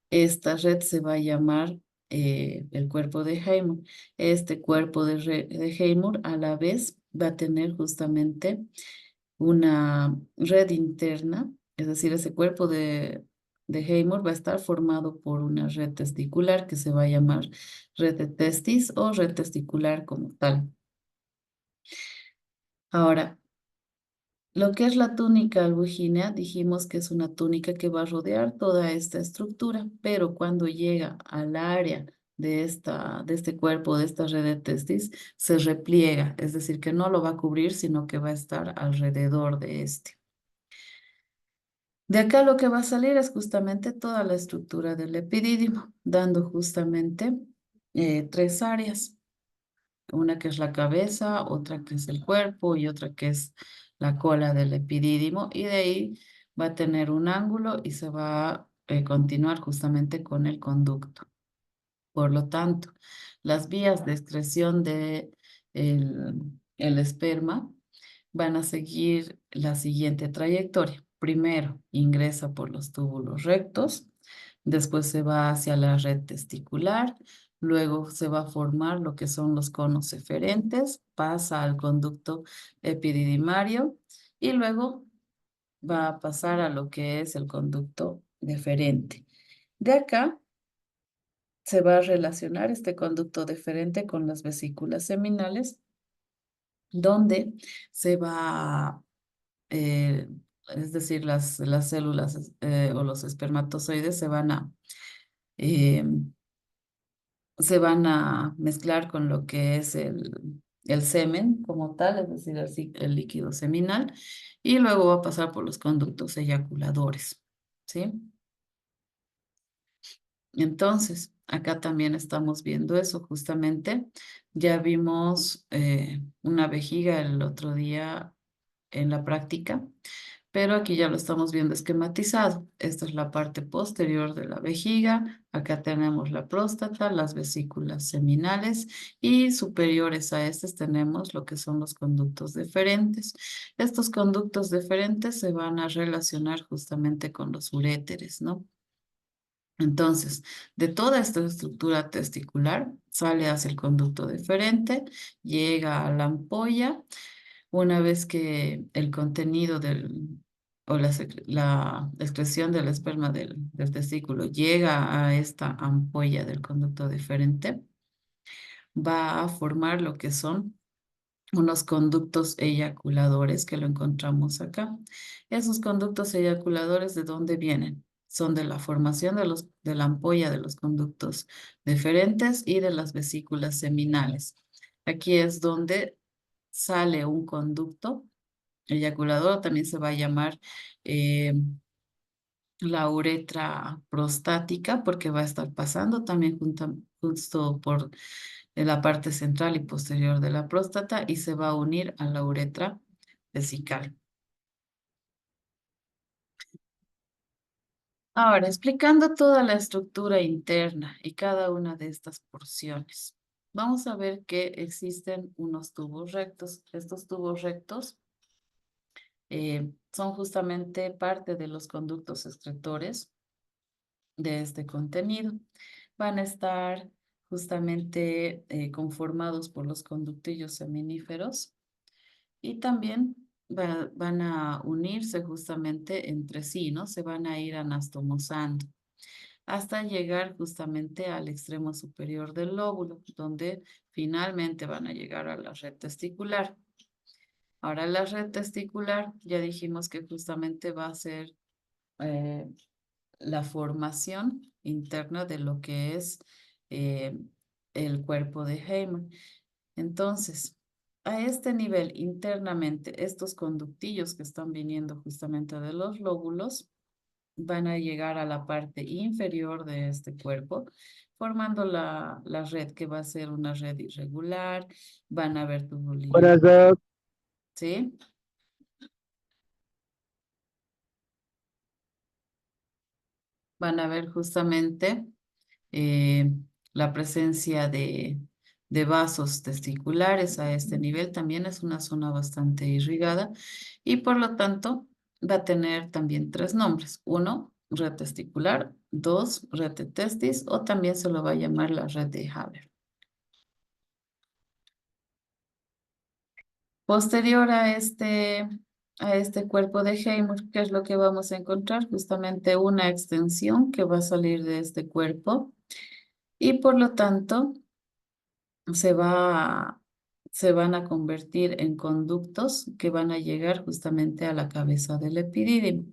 Esta red se va a llamar el cuerpo de Haymor. Este cuerpo de Haymor a la vez va a tener justamente una red interna, es decir, ese cuerpo de Haymor va a estar formado por una red testicular que se va a llamar red de testis o red testicular como tal. Ahora, lo que es la túnica albugínea, dijimos que es una túnica que va a rodear toda esta estructura, pero cuando llega al área de este cuerpo, de esta red de testis, se repliega, es decir, que no lo va a cubrir, sino que va a estar alrededor de este. De acá lo que va a salir es justamente toda la estructura del epidídimo, dando justamente tres áreas. Una que es la cabeza, otra que es el cuerpo y otra que es la cola del epidídimo. Y de ahí va a tener un ángulo y se va a continuar justamente con el conducto. Por lo tanto, las vías de excreción de el esperma van a seguir la siguiente trayectoria. Primero ingresa por los túbulos rectos, después se va hacia la red testicular, luego se va a formar lo que son los conos eferentes, pasa al conducto epididimario y luego va a pasar a lo que es el conducto deferente. De acá se va a relacionar este conducto deferente con las vesículas seminales, donde se va, eh, es decir, las células o los espermatozoides eh, se van a mezclar con lo que es el semen como tal, es decir, el líquido seminal, y luego va a pasar por los conductos eyaculadores, ¿sí? Entonces, acá también estamos viendo eso justamente. Ya vimos una vejiga el otro día en la práctica, pero aquí ya lo estamos viendo esquematizado. Esta es la parte posterior de la vejiga. Acá tenemos la próstata, las vesículas seminales y superiores a estas tenemos lo que son los conductos deferentes. Estos conductos deferentes se van a relacionar justamente con los uréteres, ¿no? Entonces, de toda esta estructura testicular sale hacia el conducto deferente, llega a la ampolla. Una vez que el contenido o la excreción del esperma del testículo llega a esta ampolla del conducto deferente, va a formar lo que son unos conductos eyaculadores que lo encontramos acá. Esos conductos eyaculadores, ¿de dónde vienen? Son de la formación de la ampolla de los conductos deferentes y de las vesículas seminales. Aquí es donde sale un conducto eyaculador, también se va a llamar eh, la uretra prostática, porque va a estar pasando también justo por la parte central y posterior de la próstata y se va a unir a la uretra vesical. Ahora, explicando toda la estructura interna y cada una de estas porciones, vamos a ver que existen unos tubos rectos. Estos tubos rectos son justamente parte de los conductos excretores de este contenido. Van a estar justamente conformados por los conductillos seminíferos y también van a unirse justamente entre sí, ¿no? Se van a ir anastomosando hasta llegar justamente al extremo superior del lóbulo, donde finalmente van a llegar a la red testicular. Ahora la red testicular, ya dijimos que justamente va a ser eh, la formación interna de lo que es eh, el cuerpo de Haymor. Entonces, a este nivel internamente, estos conductillos que están viniendo justamente de los lóbulos van a llegar a la parte inferior de este cuerpo, formando la red que va a ser una red irregular. Van a haber tubulitos, ¿sí? Van a ver justamente eh, la presencia de vasos testiculares a este nivel. También es una zona bastante irrigada y por lo tanto va a tener también tres nombres. Uno, red testicular. Dos, red de testis, o también se lo va a llamar la red de Haber. Posterior a este cuerpo de Heymuth, ¿qué es lo que vamos a encontrar? Justamente una extensión que va a salir de este cuerpo y por lo tanto se va, se van a convertir en conductos que van a llegar justamente a la cabeza del epidídimo.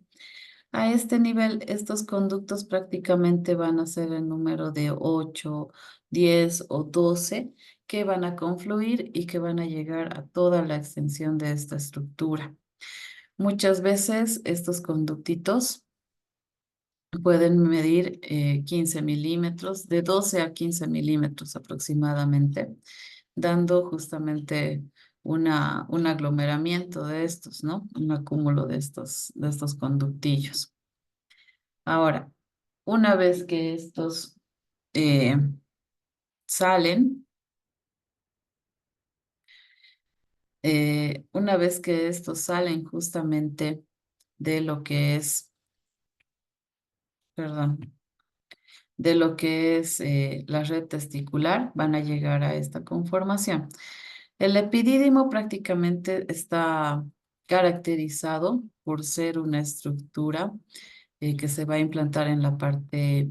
A este nivel, estos conductos prácticamente van a ser el número de 8, 10 o 12 que van a confluir y que van a llegar a toda la extensión de esta estructura. Muchas veces estos conductitos pueden medir 15 milímetros, de 12 a 15 milímetros aproximadamente, dando justamente un aglomeramiento de estos, ¿no? Un acúmulo de estos conductillos. Ahora, una vez que estos eh, salen, una vez que estos salen justamente de lo que es, perdón, de lo que es la red testicular, van a llegar a esta conformación. El epidídimo prácticamente está caracterizado por ser una estructura que se va a implantar en la parte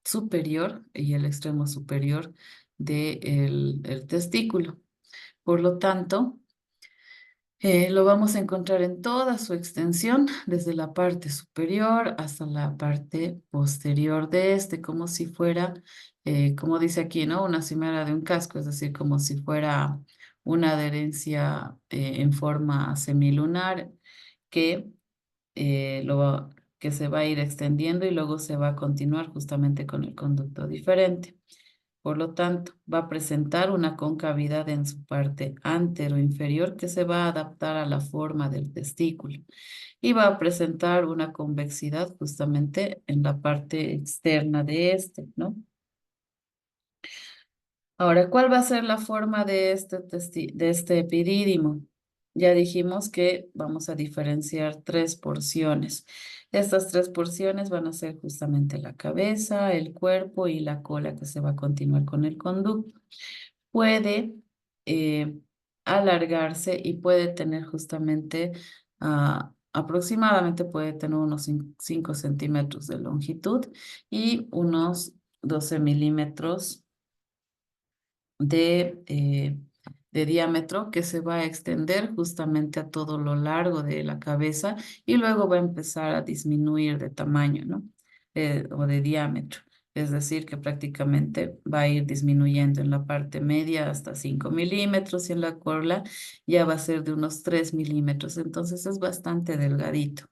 superior y el extremo superior del el testículo. Por lo tanto, lo vamos a encontrar en toda su extensión, desde la parte superior hasta la parte posterior de este, como si fuera, como dice aquí, ¿no? Una cimera de un casco, es decir, como si fuera una adherencia en forma semilunar que, que se va a ir extendiendo y luego se va a continuar justamente con el conducto diferente. Por lo tanto, va a presentar una concavidad en su parte anteroinferior que se va a adaptar a la forma del testículo y va a presentar una convexidad justamente en la parte externa de este, ¿no? Ahora, ¿cuál va a ser la forma de de este epidídimo? Ya dijimos que vamos a diferenciar tres porciones. Estas tres porciones van a ser justamente la cabeza, el cuerpo y la cola que se va a continuar con el conducto. Puede eh, alargarse y puede tener justamente aproximadamente puede tener unos 5 centímetros de longitud y unos 12 milímetros de diámetro que se va a extender justamente a todo lo largo de la cabeza y luego va a empezar a disminuir de tamaño, ¿no? O de diámetro. Es decir, que prácticamente va a ir disminuyendo en la parte media hasta 5 milímetros y en la cola ya va a ser de unos 3 milímetros. Entonces es bastante delgadito.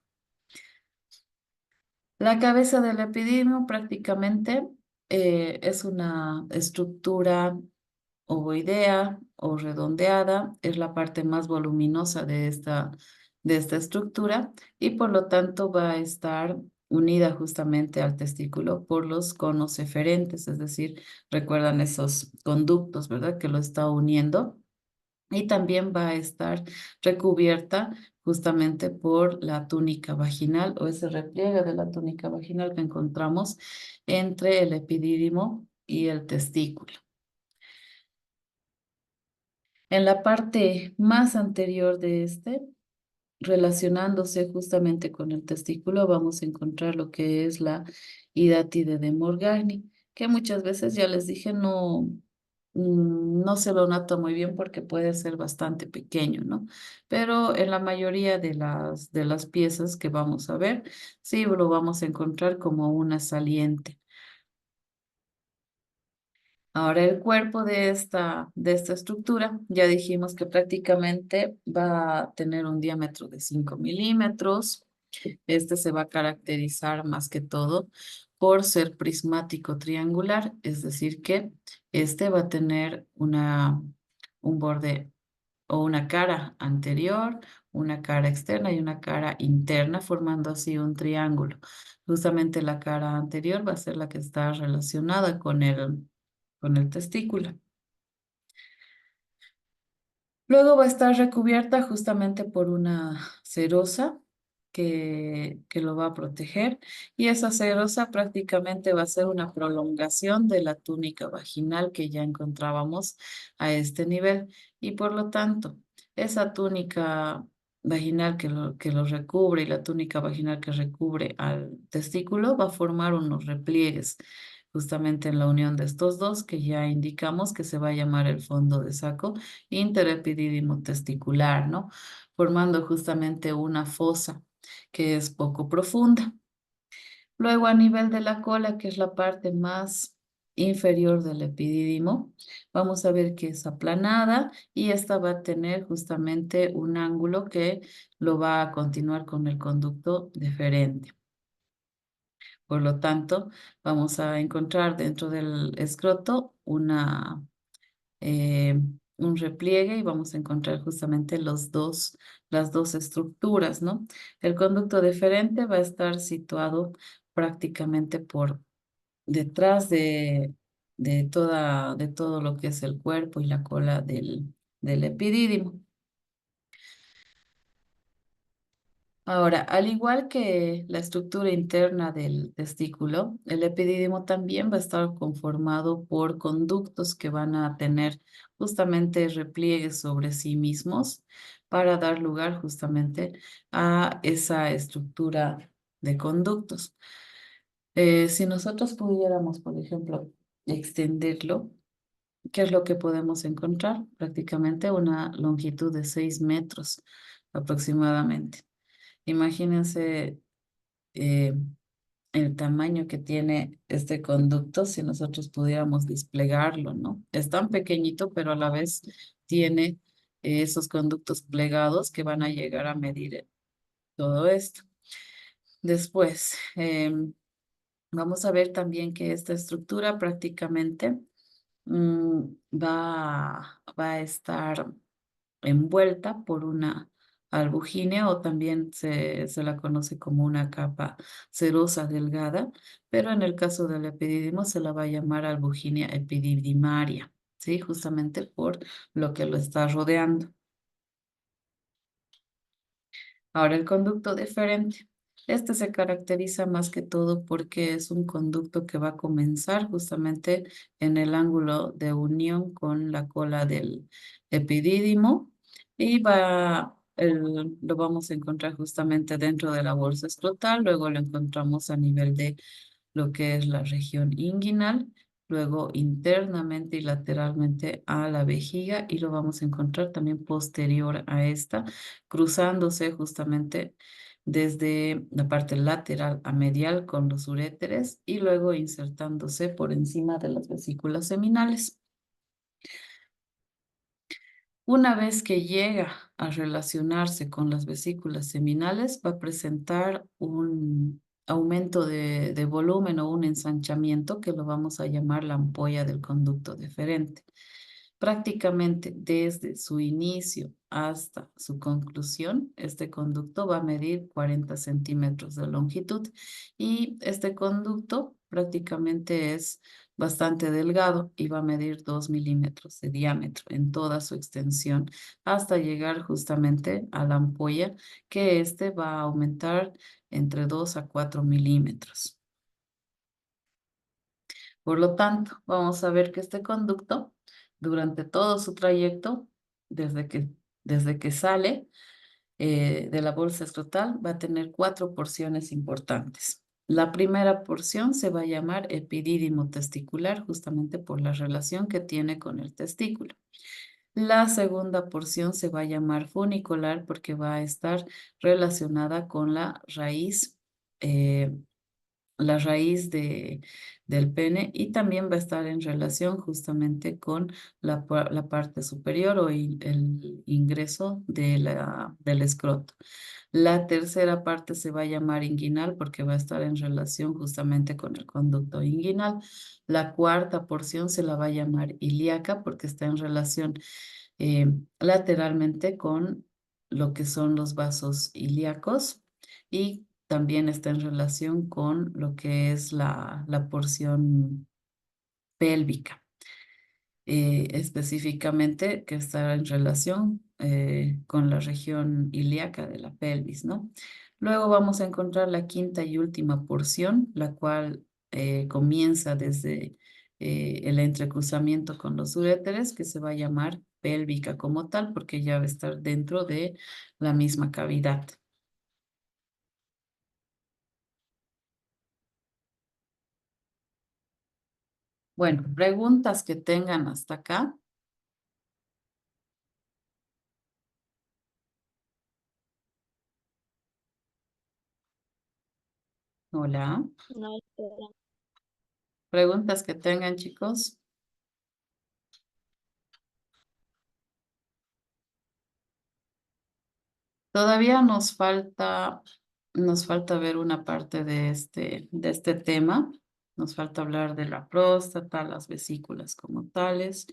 La cabeza del epidídimo prácticamente es una estructura ovoidea o redondeada, es la parte más voluminosa de esta estructura y por lo tanto va a estar unida justamente al testículo por los conos eferentes, es decir, recuerdan esos conductos, ¿verdad? Que lo está uniendo. Y también va a estar recubierta justamente por la túnica vaginal o ese repliegue de la túnica vaginal que encontramos entre el epidídimo y el testículo. En la parte más anterior de este, relacionándose justamente con el testículo, vamos a encontrar lo que es la hidátide de Morgagni, que muchas veces ya les dije no se lo nota muy bien porque puede ser bastante pequeño, ¿no? Pero en la mayoría de las piezas que vamos a ver, sí lo vamos a encontrar como una saliente. Ahora el cuerpo de esta estructura, ya dijimos que prácticamente va a tener un diámetro de 5 milímetros. Este se va a caracterizar más que todo por ser prismático triangular, es decir que este va a tener un borde o una cara anterior, una cara externa y una cara interna, formando así un triángulo. Justamente la cara anterior va a ser la que está relacionada con el testículo. Luego va a estar recubierta justamente por una cerosa que lo va a proteger, y esa cerosa prácticamente va a ser una prolongación de la túnica vaginal que ya encontrábamos a este nivel, y por lo tanto esa túnica vaginal que lo recubre y la túnica vaginal que recubre al testículo va a formar unos repliegues justamente en la unión de estos dos, que ya indicamos que se va a llamar el fondo de saco interepidídimo testicular, ¿no? Formando justamente una fosa que es poco profunda. Luego, a nivel de la cola, que es la parte más inferior del epidídimo, vamos a ver que es aplanada, y esta va a tener justamente un ángulo que lo va a continuar con el conducto deferente. Por lo tanto, vamos a encontrar dentro del escroto eh, un repliegue, y vamos a encontrar justamente las dos estructuras, ¿no? El conducto deferente va a estar situado prácticamente por detrás de todo lo que es el cuerpo y la cola del epidídimo. Ahora, al igual que la estructura interna del testículo, el epidídimo también va a estar conformado por conductos que van a tener justamente repliegues sobre sí mismos para dar lugar justamente a esa estructura de conductos. Si nosotros pudiéramos, por ejemplo, extenderlo, ¿qué es lo que podemos encontrar? Prácticamente una longitud de 6 metros aproximadamente. Imagínense eh, el tamaño que tiene este conducto si nosotros pudiéramos desplegarlo, ¿no? Es tan pequeñito, pero a la vez tiene esos conductos plegados que van a llegar a medir todo esto. Después, vamos a ver también que esta estructura prácticamente mm, va a estar envuelta por una albujínea, o también se la conoce como una capa cerosa delgada, pero en el caso del epidídimo se la va a llamar albujínea epididymaria, ¿sí? Justamente por lo que lo está rodeando. Ahora, el conducto deferente. Este se caracteriza más que todo porque es un conducto que va a comenzar justamente en el ángulo de unión con la cola del epidídimo, y lo vamos a encontrar justamente dentro de la bolsa escrotal. Luego lo encontramos a nivel de lo que es la región inguinal, luego internamente y lateralmente a la vejiga, y lo vamos a encontrar también posterior a esta, cruzándose justamente desde la parte lateral a medial con los uréteres, y luego insertándose por encima de las vesículas seminales. Una vez que llega a relacionarse con las vesículas seminales, va a presentar un aumento de volumen o un ensanchamiento que lo vamos a llamar la ampolla del conducto deferente. Prácticamente desde su inicio hasta su conclusión, este conducto va a medir 40 centímetros de longitud, y este conducto prácticamente es bastante delgado y va a medir 2 milímetros de diámetro en toda su extensión hasta llegar justamente a la ampolla, que este va a aumentar entre 2 a 4 milímetros. Por lo tanto, vamos a ver que este conducto, durante todo su trayecto, desde que sale de la bolsa escrotal, va a tener 4 porciones importantes. La primera porción se va a llamar epidídimo testicular, justamente por la relación que tiene con el testículo. La segunda porción se va a llamar funicular porque va a estar relacionada con la raíz la raíz del pene y también va a estar en relación justamente con la parte superior o el ingreso del escroto. La tercera parte se va a llamar inguinal porque va a estar en relación justamente con el conducto inguinal. La cuarta porción se la va a llamar ilíaca porque está en relación eh, lateralmente con lo que son los vasos ilíacos y también está en relación con lo que es la porción pélvica, específicamente que está en relación con la región ilíaca de la pelvis, ¿no? Luego vamos a encontrar la quinta y última porción, la cual comienza desde el entrecruzamiento con los uréteres, que se va a llamar pélvica como tal, porque ya va a estar dentro de la misma cavidad. Bueno, preguntas que tengan hasta acá. Hola. No, doctora. Preguntas que tengan, chicos. Todavía nos falta ver una parte de este tema. Nos falta hablar de la próstata, las vesículas como tales,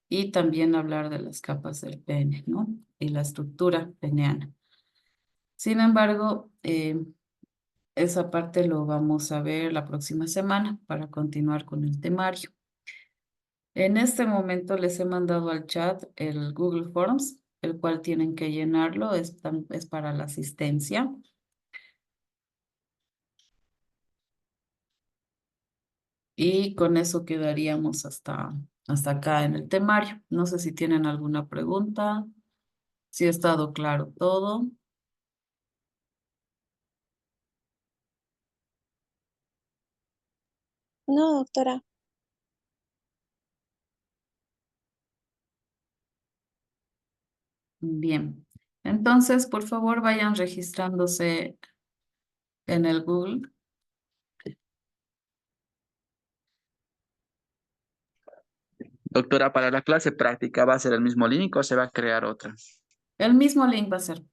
y también hablar de las capas del pene, ¿no? Y la estructura peneana. Sin embargo, esa parte lo vamos a ver la próxima semana para continuar con el temario. En este momento les he mandado al chat el Google Forms, el cual tienen que llenarlo, es para la asistencia. Y con eso quedaríamos hasta acá en el temario. No sé si tienen alguna pregunta, si ha estado claro todo. No, doctora. Bien. Entonces, por favor, vayan registrándose en el Google. Doctora, para la clase práctica, ¿va a ser el mismo link o se va a crear otra? El mismo link va a ser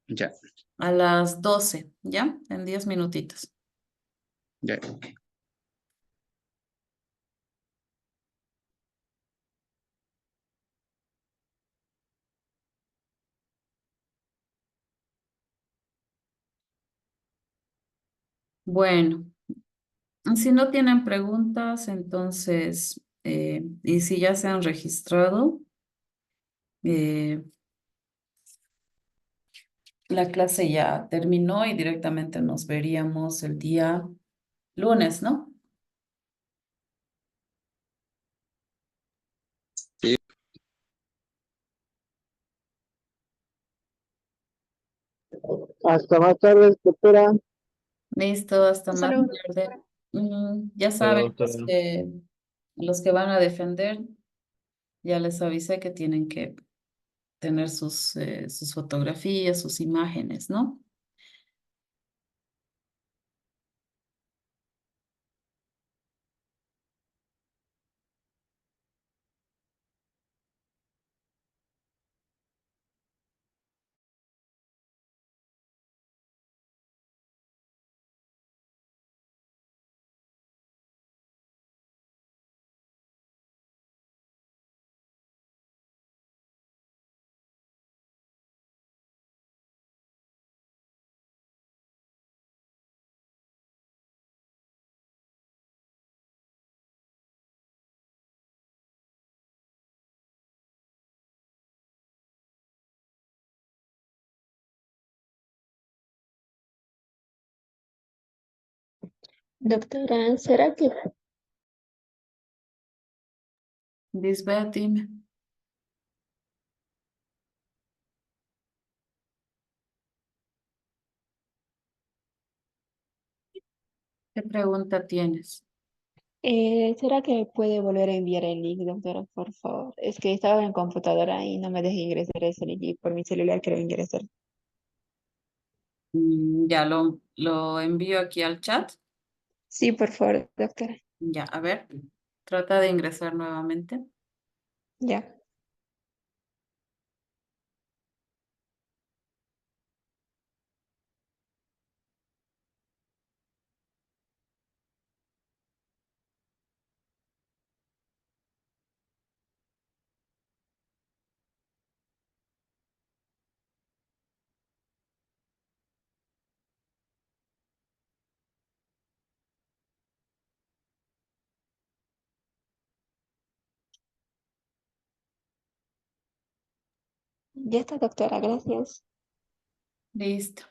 Ya, a las 12, ¿ya? En 10 minutitos. ya. Bueno, si no tienen preguntas, entonces, y si ya se han registrado, eh, la clase ya terminó y directamente nos veríamos el día lunes, ¿no? Sí. Hasta más tarde, doctora. Listo, hasta Hasta más luego. tarde. Ya Hola, saben, doctora. los que van a defender, ya les avisé que tienen que tener sus fotografías, sus imágenes, ¿no? Doctora, ¿será que Lisbeth, dime, ¿qué pregunta tienes? ¿será que puede volver a enviar el link, doctora, por favor? Es que estaba en computadora y no me deja ingresar ese link y por mi celular quiero ingresar. Ya lo envío aquí al chat. Sí, por favor, doctora. Ya, a ver, trata de ingresar nuevamente. Ya. Ya está, doctora, gracias. Listo.